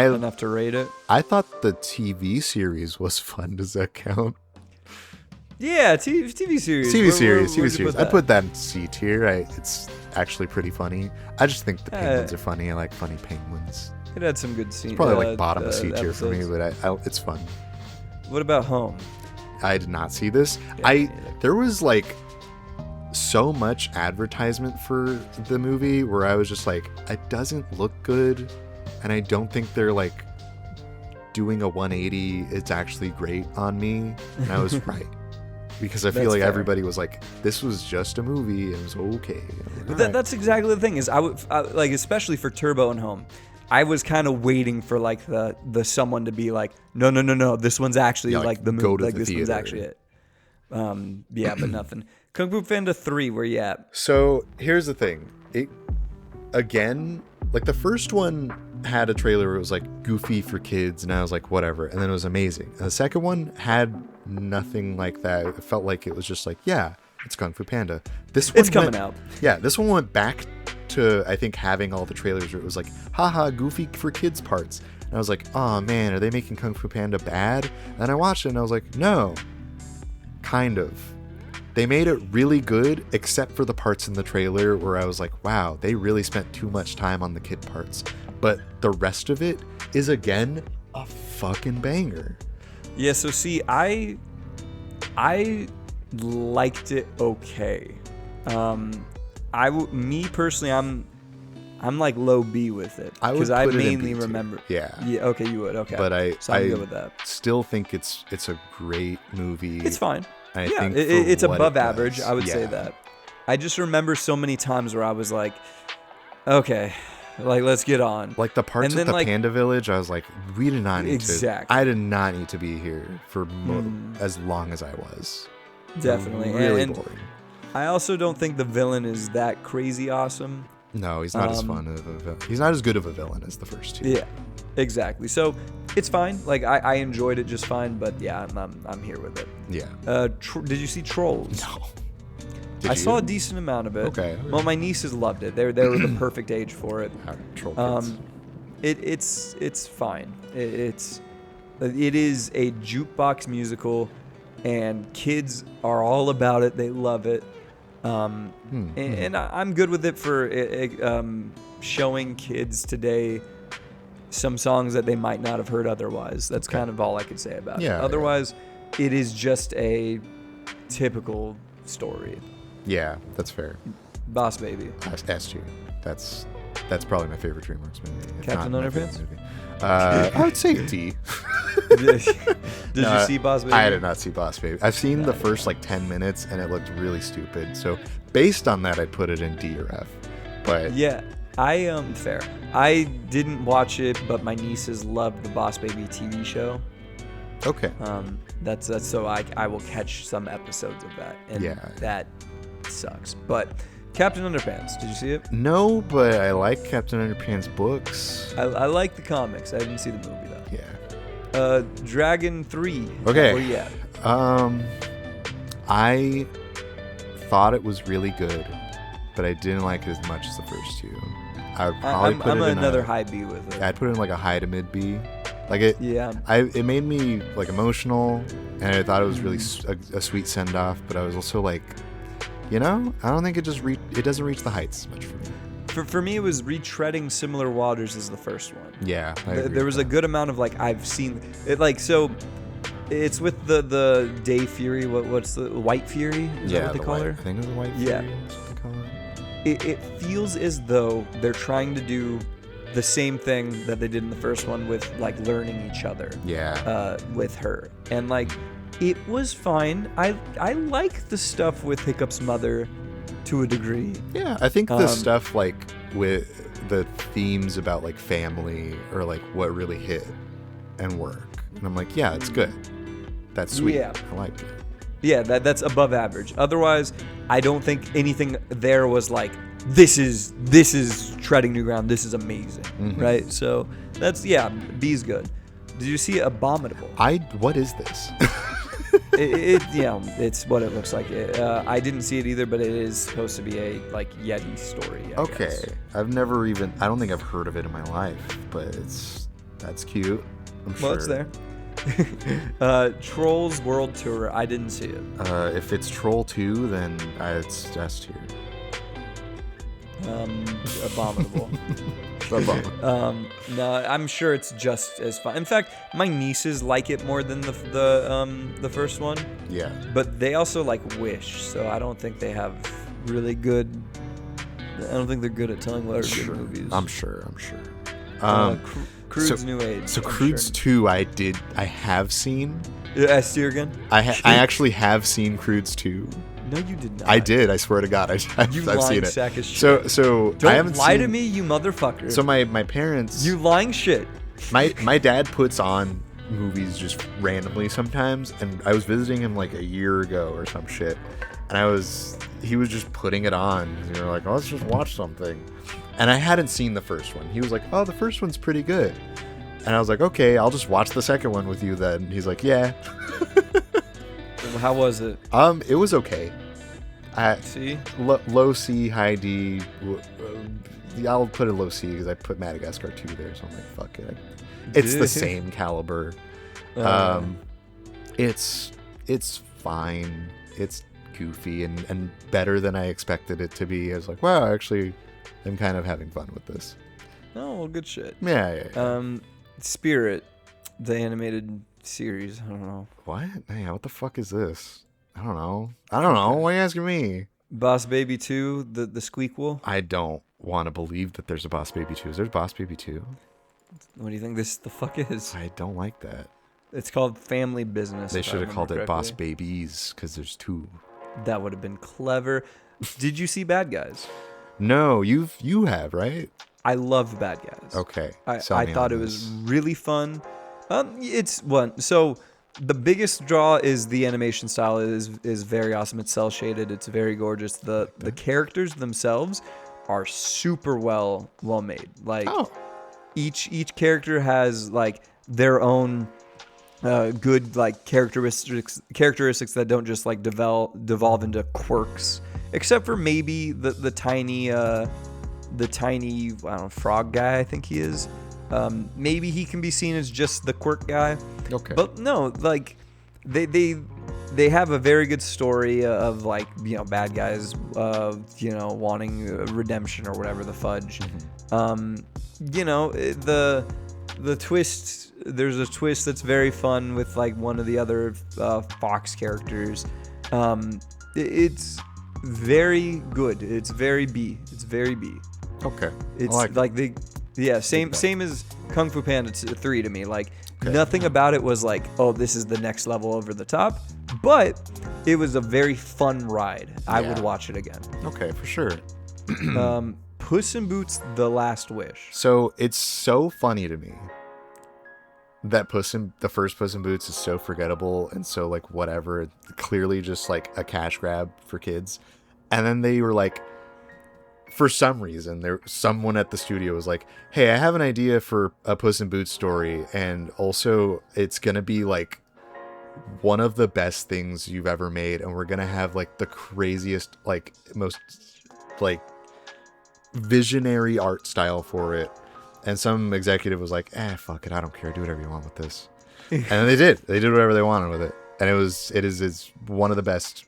enough to rate it. I thought the TV series was fun. Does that count? Yeah, TV series. TV series. Put I put that in C tier. It's actually pretty funny. I just think the penguins are funny. I like funny penguins. It had some good scenes. It's probably like bottom of C tier for me, but it's fun. What about Home? I did not see this. Yeah, there was like so much advertisement for the movie where I was just like, it doesn't look good, and I don't think they're like doing a 180. It's actually great on me, and I was right. Because I feel like everybody was like, this was just a movie. It was okay. Like, that's exactly the thing is I like, especially for Turbo and Home, I was kind of waiting for like the someone to be like, no, this one's actually like the movie. Like this one's actually it. Yeah, but nothing. Kung Fu Panda 3, where you at? So here's the thing. It again, like the first one had a trailer where it was like goofy for kids, and I was like, whatever, and then it was amazing. And the second one had nothing like that. It felt like it was just like, yeah, it's Kung Fu Panda. This one coming out. Yeah, this one went back to, I think, having all the trailers where it was like, haha, goofy for kids parts. And I was like, oh man, are they making Kung Fu Panda bad? And I watched it and I was like, no, kind of. They made it really good, except for the parts in the trailer where I was like, wow, they really spent too much time on the kid parts. But the rest of it is, again, a fucking banger. Yeah, so see, I liked it okay. Me personally, I'm like low B with it because I mainly remember. Yeah. Okay, you would. Okay. But so I'm good with that. Still think it's a great movie. It's fine. I think it's above average. I would say that. I just remember so many times where I was like, okay, like let's get on. Like the parts at the Panda Village, I was like, we did not need to. I did not need to be here for as long as I was. Definitely. Really boring. I also don't think the villain is that crazy awesome. No, he's not as fun of a villain. He's not as good of a villain as the first two. Yeah, exactly. So it's fine. Like I enjoyed it just fine, but yeah, I'm here with it. Yeah. Did you see Trolls? No. I saw a decent amount of it. Okay. Well, my nieces loved it. They were the perfect age for it. Troll kids. It's fine. It is a jukebox musical, and kids are all about it. They love it. And I'm good with it for showing kids today some songs that they might not have heard otherwise. That's kind of all I could say about it. Otherwise, it is just a typical story. Yeah, that's fair. Boss Baby. S2. That's probably my favorite DreamWorks movie. Captain Underpants? I would say D. Did you see Boss Baby? I did not see Boss Baby. I've seen the first like 10 minutes and it looked really stupid. So based on that, I'd put it in D or F. But yeah, fair. I didn't watch it, but my nieces loved the Boss Baby TV show. Okay. That's so I will catch some episodes of that. And that sucks. But Captain Underpants, did you see it? No, but I like Captain Underpants books. I like the comics. I didn't see the movie though. Yeah. Dragon 3. Okay. Where you at? I thought it was really good, but I didn't like it as much as the first two. I would probably put it in another high B with it. I'd put it in like a high to mid B. Like it. Yeah. It made me like emotional, and I thought it was really a sweet send off. But I was also like, I don't think it doesn't reach the heights much for me. For me, it was retreading similar waters as the first one. Yeah. There was a good amount of like I've seen it so. It's with the Day Fury. What's the White Fury? Is that what they call her? I think it was the White Fury. Yeah. That's what they call her. It feels as though they're trying to do the same thing that they did in the first one with like learning each other. Yeah. With her, and like it was fine. I like the stuff with Hiccup's mother to a degree. Yeah, I think the stuff like with the themes about like family or like what really hit and work. And I'm like, yeah, it's good. That's sweet. Yeah. I like it. Yeah, that's above average. Otherwise, I don't think anything there was like, this is treading new ground. This is amazing, right? So that's B's good. Did you see Abominable? What is this? It's what it looks like. I didn't see it either, but it is supposed to be a like Yeti story. I guess. I don't think I've heard of it in my life, but That's cute. I'm sure. Well, it's there. Trolls World Tour. I didn't see it. If it's Troll 2, then it's S tier. Abominable. No, I'm sure it's just as fun. In fact, my nieces like it more than the first one. Yeah. But they also like Wish, so I don't think they have really good. I don't think they're good at telling what are good movies. I'm sure. Crude's New Age. So Crude's 2, I have seen. Yeah, S tier again. I actually have seen Crude's 2. No, you did not. I did. I swear to God, I've seen it. Sack of shit. So don't I haven't lie seen, to me, you motherfucker. So my parents. You lying shit. My dad puts on movies just randomly sometimes, and I was visiting him like a year ago or some shit, and he was just putting it on. And you were like, oh, let's just watch something, and I hadn't seen the first one. He was like, oh, the first one's pretty good, and I was like, okay, I'll just watch the second one with you then. He's like, yeah. How was it? It was okay. C? Low C, high D. I'll put a low C because I put Madagascar 2 there, so I'm like, fuck it. It's the same caliber. It's fine. It's goofy and better than I expected it to be. I was like, wow, actually, I'm kind of having fun with this. Oh, well, good shit. Yeah. Spirit, the animated series. I don't know. What? Yeah, what the fuck is this? I don't know. Why are you asking me? Boss Baby 2, the Squeakquel. I don't want to believe that there's a Boss Baby 2. Is there a Boss Baby 2? What do you think this the fuck is? I don't like that. It's called Family Business. They should have called it Boss Babies because there's 2. That would have been clever. Did you see Bad Guys? No, you have, right? I love Bad Guys. Okay. I thought it was really fun. It's one. So the biggest draw is the animation style is very awesome. It's cel shaded. It's very gorgeous. The characters themselves are super well made. Like each character has like their own good like characteristics that don't just like devolve into quirks, except for maybe the tiny I don't know, frog guy, I think he is. Maybe he can be seen as just the quirk guy. Okay. But no, like they have a very good story of like, you know, bad guys wanting redemption or whatever the fudge. You know, the twist, there's a twist that's very fun with like one of the other Fox characters. It's very good. It's very B. Okay. It's like same as Kung Fu Panda 3 to me. Like nothing about it was like, oh, this is the next level over the top, but it was a very fun ride. I would watch it again. Okay, for sure. Puss in Boots: The Last Wish. So it's so funny to me that the first Puss in Boots is so forgettable and so like whatever, clearly just like a cash grab for kids, and then they were like, for some reason, someone at the studio was like, hey, I have an idea for a Puss in Boots story, and also it's gonna be like one of the best things you've ever made, and we're gonna have like the craziest, like most like visionary art style for it. And some executive was like, fuck it, I don't care, do whatever you want with this. And then they did whatever they wanted with it, and it's one of the best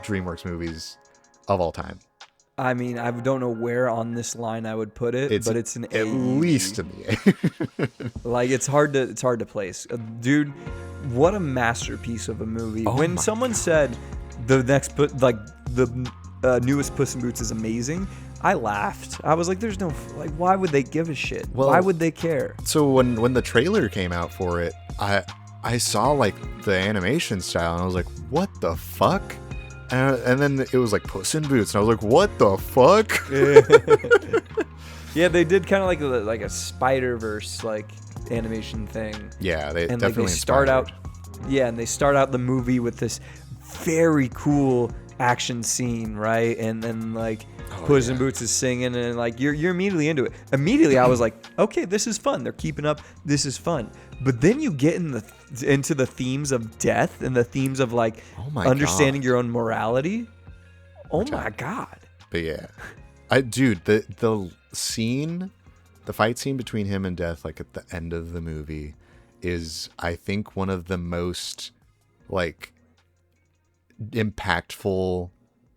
DreamWorks movies of all time. I mean, I don't know where on this line I would put it, but it's an at least to me. Like it's hard to place, dude. What a masterpiece of a movie! When someone said the newest Puss in Boots is amazing, I laughed. I was like, "There's no like, why would they give a shit? Well, why would they care?" So when the trailer came out for it, I saw like the animation style, and I was like, "What the fuck?" And then it was like Puss in Boots, and I was like, "What the fuck?" Yeah, they did kind of like a Spider-Verse like animation thing. Yeah, they and definitely like they start out the movie with this very cool action scene, right? And then like Puss in Boots is singing, and like you're immediately into it. Immediately, I was like, okay, this is fun. They're keeping up. This is fun. But then you get into the themes of death and the themes of like understanding your own morality. Oh my god! But yeah, the scene the fight scene between him and Death, like at the end of the movie, is I think one of the most like impactful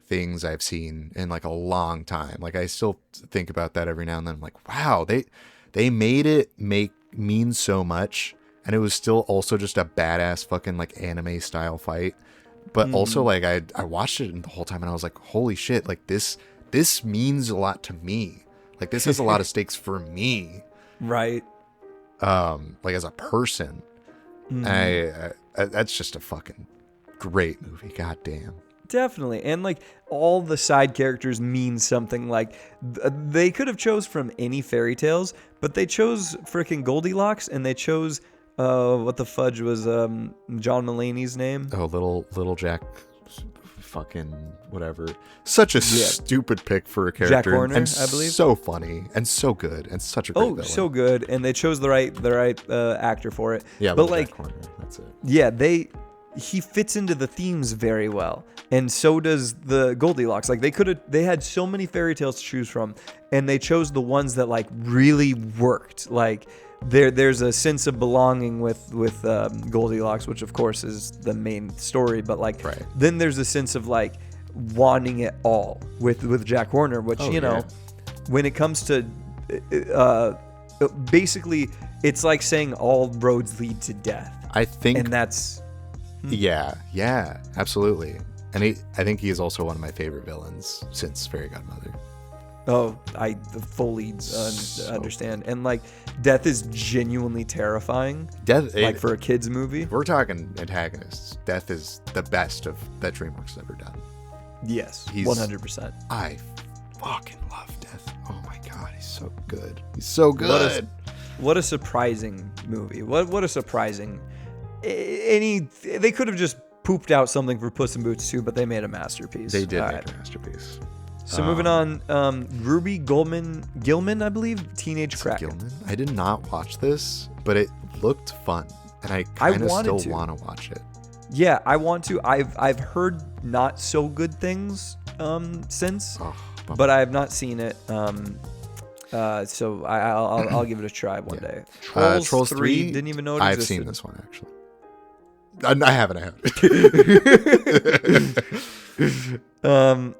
things I've seen in like a long time. Like I still think about that every now and then. I'm like, wow, they made it mean so much, and it was still also just a badass fucking like anime style fight. But also like I watched it the whole time and I was like, holy shit, like this means a lot to me. Like this has a lot of stakes for me. Right. Like as a person. I that's just a fucking great movie. God damn. Definitely. And like all the side characters mean something. Like they could have chose from any fairy tales, but they chose freaking Goldilocks, and they chose what the fudge was John Mulaney's name? Oh, little Jack fucking whatever. Such a stupid pick for a character. Jack Horner, and I believe. So funny and so good and such a great villain. So good. And they chose the right actor for it. Yeah, but like Jack Horner, that's it. Yeah, he fits into the themes very well, and so does the Goldilocks. Like they had so many fairy tales to choose from, and they chose the ones that like really worked. Like there's a sense of belonging with Goldilocks, which of course is the main story, but like then there's a sense of like wanting it all with Jack Horner, which when it comes to basically it's like saying all roads lead to death. I think, and that's. Yeah, absolutely. And I think he is also one of my favorite villains since Fairy Godmother. Oh, I fully understand. And like, Death is genuinely terrifying. Death, like for a kids movie. If we're talking antagonists, Death is the best that DreamWorks has ever done. Yes, 100%. I fucking love Death. Oh my god, he's so good. He's so good. What a surprising movie. What a surprising. They could have just pooped out something for Puss in Boots 2, but they made a masterpiece. They did make a masterpiece. So moving on, Ruby Gilman, I believe, Teenage Kraken. Gilman? I did not watch this, but it looked fun, and I kind of still want to watch it. Yeah, I want to. I've heard not so good things since, but I have not seen it. So I'll give it a try one day. Trolls 3 didn't even know it existed. I've seen this one actually. I haven't.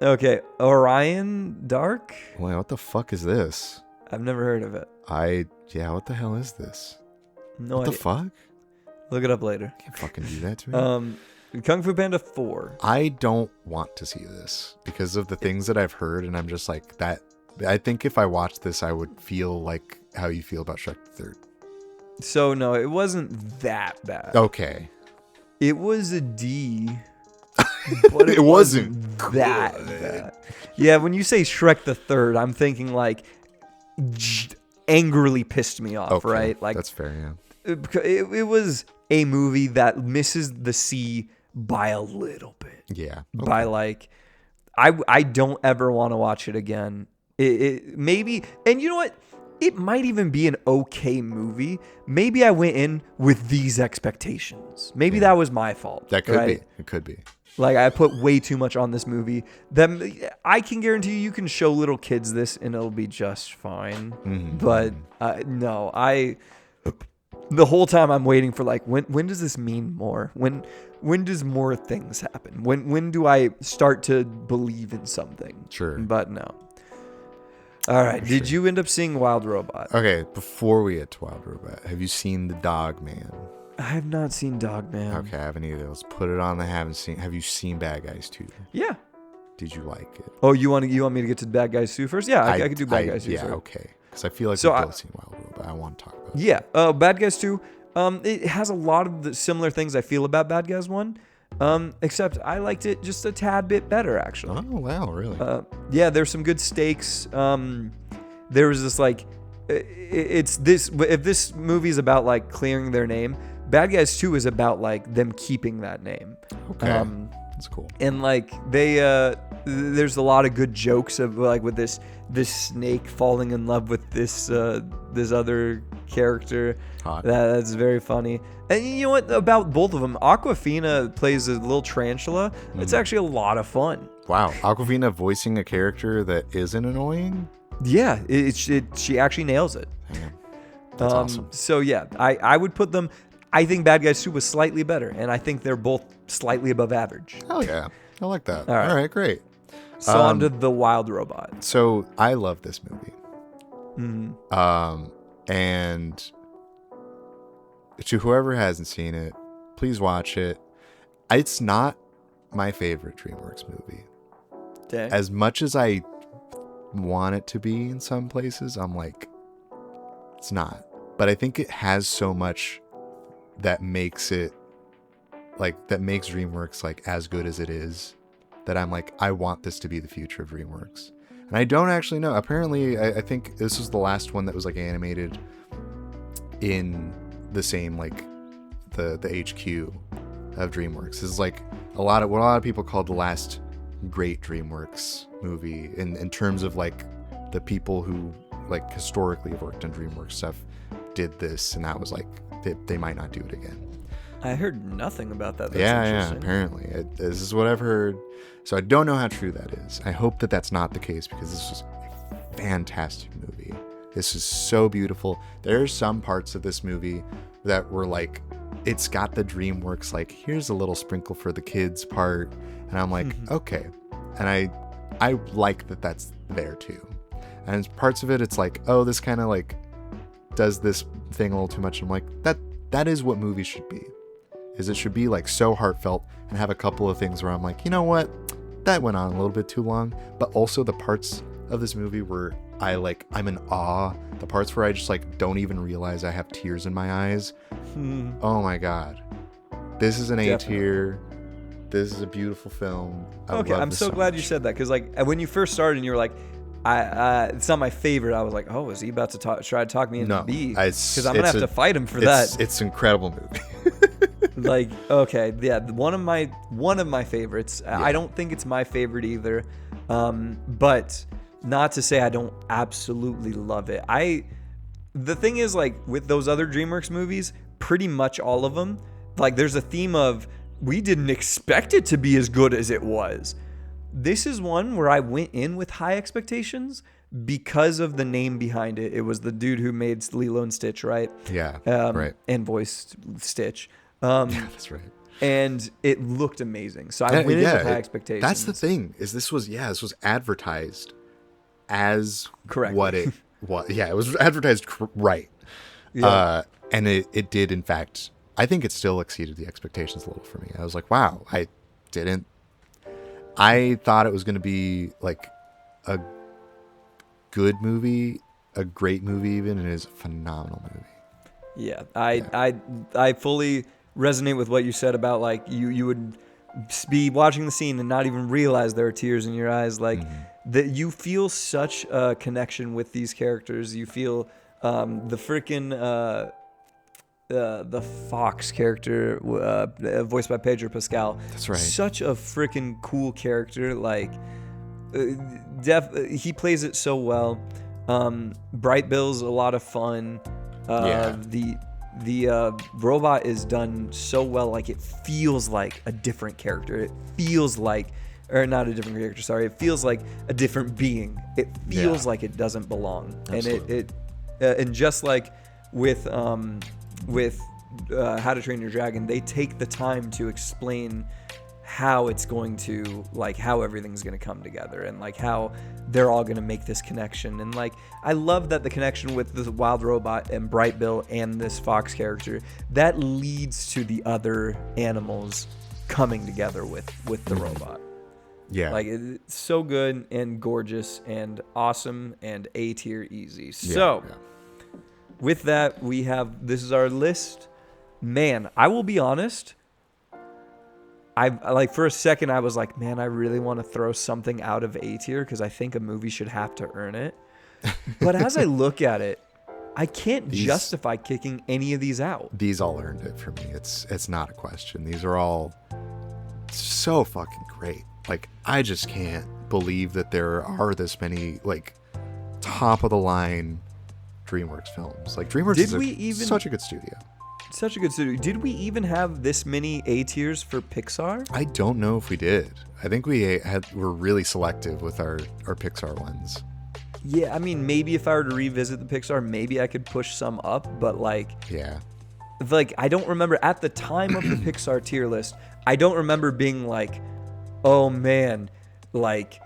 Okay. Orion Dark? Wait, what the fuck is this? I've never heard of it. What the hell is this? No what idea. the fuck? Look it up later. You can't fucking do that to me. Kung Fu Panda 4. I don't want to see this because of the things that I've heard, and I'm just like that. I think if I watched this, I would feel like how you feel about Shrek the Third. So no, it wasn't that bad. Okay. It was a D, but it wasn't that bad. Yeah, when you say Shrek the Third, I'm thinking like angrily pissed me off, right? Like that's fair, yeah. It was a movie that misses the C by a little bit. Yeah. Okay. By like, I don't ever want to watch it again. It maybe, and you know what? It might even be an okay movie. Maybe I went in with these expectations. Maybe that was my fault. That could be. It could be. Like I put way too much on this movie. I can guarantee you can show little kids this and it'll be just fine. Mm-hmm. But no, the whole time I'm waiting for like when does this mean more? When does more things happen? When do I start to believe in something? Sure. But no. All right. Did you end up seeing Wild Robot? Okay. Before we get to Wild Robot, have you seen The Dog Man? I have not seen Dog Man. Okay, I haven't either. Let's put it on the haven't seen. Have you seen Bad Guys 2? Yeah. Did you like it? Oh, you want me to get to Bad Guys 2 first? Yeah, I could do Bad Guys 2 first. Yeah, okay. Because I feel like we've both seen Wild Robot. I want to talk about it. Yeah. Bad Guys 2. It has a lot of the similar things I feel about Bad Guys 1. Except I liked it just a tad bit better, actually. Oh, wow, really? Yeah, there's some good stakes. There was this like, it's this. If this movie's about like clearing their name, Bad Guys 2 is about like them keeping that name. Okay, that's cool. And like there's a lot of good jokes of like with this snake falling in love with this other character. Hot. That's very funny. And you know what about both of them? Aquafina plays a little tarantula. It's actually a lot of fun. Wow, Aquafina voicing a character that isn't annoying? Yeah, she actually nails it. Man, that's awesome. So yeah, I would put them. I think Bad Guys 2 was slightly better, and I think they're both slightly above average. Hell yeah, I like that. All right, Great. So on to The Wild Robot. So I love this movie. Mm-hmm. And to whoever hasn't seen it, please watch it. It's not my favorite DreamWorks movie. Okay. As much as I want it to be in some places, I'm like, it's not. But I think it has so much that makes it like, that makes DreamWorks like as good as it is, that I'm like, I want this to be the future of DreamWorks. And I don't actually know. Apparently, I think this was the last one that was like animated in the same like the HQ of DreamWorks. This is like what a lot of people call the last great DreamWorks movie in terms of like the people who like historically have worked on DreamWorks stuff did this, and that was like they might not do it again. I heard nothing about that. That's Yeah, apparently. This is what I've heard. So I don't know how true that is. I hope that that's not the case, because this was a fantastic movie. This is so beautiful. There's some parts of this movie that were like, it's got the DreamWorks, like, here's a little sprinkle for the kids part. And I'm like, okay. And I like that that's there too. And parts of it, it's like, oh, this kind of like does this thing a little too much. I'm like, that is what movies should be. Is it should be like so heartfelt and have a couple of things where I'm like, you know what, that went on a little bit too long. But also the parts of this movie where I'm in awe, the parts where I just like don't even realize I have tears in my eyes. Oh my god, this is an A tier. This is a beautiful film. Okay, I'm so glad you said that, because like when you first started and you were like, it's not my favorite, I was like, oh, is he about to try to talk me into B? Because I'm gonna have to fight him for that. It's an incredible movie. Like, okay, yeah, one of my favorites. Yeah. I don't think it's my favorite either, but not to say I don't absolutely love it. The thing is, like, with those other DreamWorks movies, pretty much all of them, like, there's a theme of, we didn't expect it to be as good as it was. This is one where I went in with high expectations because of the name behind it. It was the dude who made Lilo and Stitch, right? Yeah, right. And voiced Stitch. Yeah, that's right. And it looked amazing. So I went in with high expectations. That's the thing, is this was advertised as correct what it was. Yeah, it was advertised right. Yeah. And it did, in fact, I think it still exceeded the expectations a little for me. I was like, wow, I thought it was going to be like a good movie, a great movie even, and it is a phenomenal movie. Yeah, I fully resonate with what you said about, like, you would be watching the scene and not even realize there are tears in your eyes. Like, that you feel such a connection with these characters. You feel the freaking the Fox character, voiced by Pedro Pascal. That's right. Such a freaking cool character. Like, he plays it so well. Bright Bill's a lot of fun. The robot is done so well, like it feels like a different character. It feels like, or not a different character, sorry. It feels like a different being. It feels like it doesn't belong. Absolutely. And just like with How to Train Your Dragon, they take the time to explain how it's going to, like, how everything's going to come together, and like how they're all going to make this connection. And like, I love that the connection with the Wild Robot and Bright Bill and this Fox character, that leads to the other animals coming together with the robot. Yeah, like, it's so good and gorgeous and awesome and A tier easy. So with that, this is our list. Man, I will be honest, I like, for a second I was like, man, I really want to throw something out of A tier, because I think a movie should have to earn it. But as I look at it, I can't justify kicking any of these out. These all earned it for me. It's not a question. These are all so fucking great. Like, I just can't believe that there are this many, like, top of the line DreamWorks films. Like, DreamWorks is such a good studio. Such a good studio. Did we even have this many A tiers for Pixar? I don't know if we did. I think we're really selective with our Pixar ones. Yeah, I mean, maybe if I were to revisit the Pixar, maybe I could push some up, but like, Yeah. I don't remember at the time of the Pixar tier list. I don't remember being like, oh man, like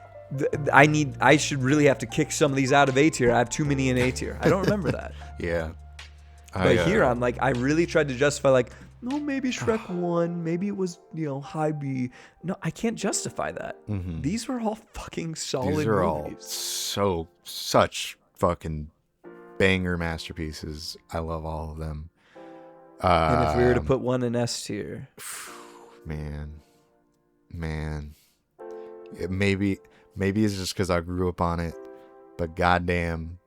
I should really have to kick some of these out of A tier. I have too many in A tier. I don't remember that. Yeah. But here I'm like, I really tried to justify like, no, maybe Shrek 1, maybe it was, high B. No, I can't justify that. These were all fucking solid These are movies. all such fucking banger masterpieces. I love all of them. And if we were to put one in S tier, man, maybe it's just because I grew up on it, but goddamn,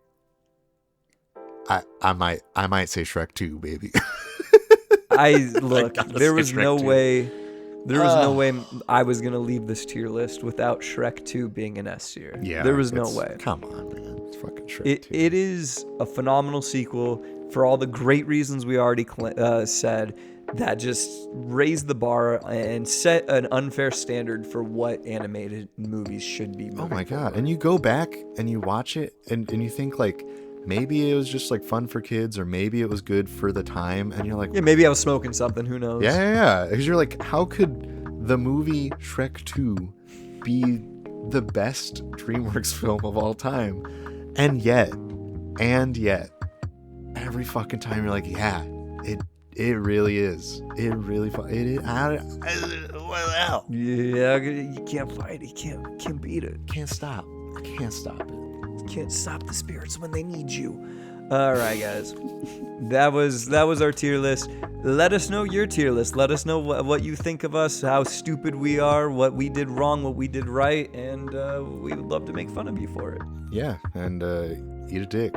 I might say Shrek 2, baby. there was no way I was gonna leave this tier list without Shrek 2 being an S tier. Yeah, there was no way. Come on, man, it's fucking Shrek 2. It is a phenomenal sequel for all the great reasons we already said. That just raised the bar and set an unfair standard for what animated movies should be. Oh my god! And you go back and you watch it, and you think like, maybe it was just like fun for kids, or maybe it was good for the time, and you're like, yeah, maybe I was smoking something, who knows. Yeah, because you're like, how could the movie Shrek 2 be the best DreamWorks film of all time? And yet every fucking time you're like, yeah, it really is. It really it is. Wow. Yeah, you can't fight it. You can't beat it. Can't stop it. Can't stop the spirits when they need you. All right, guys. That was our tier list. Let us know your tier list. Let us know what you think of us, how stupid we are, what we did wrong, what we did right, and we would love to make fun of you for it. Yeah, and eat a dick.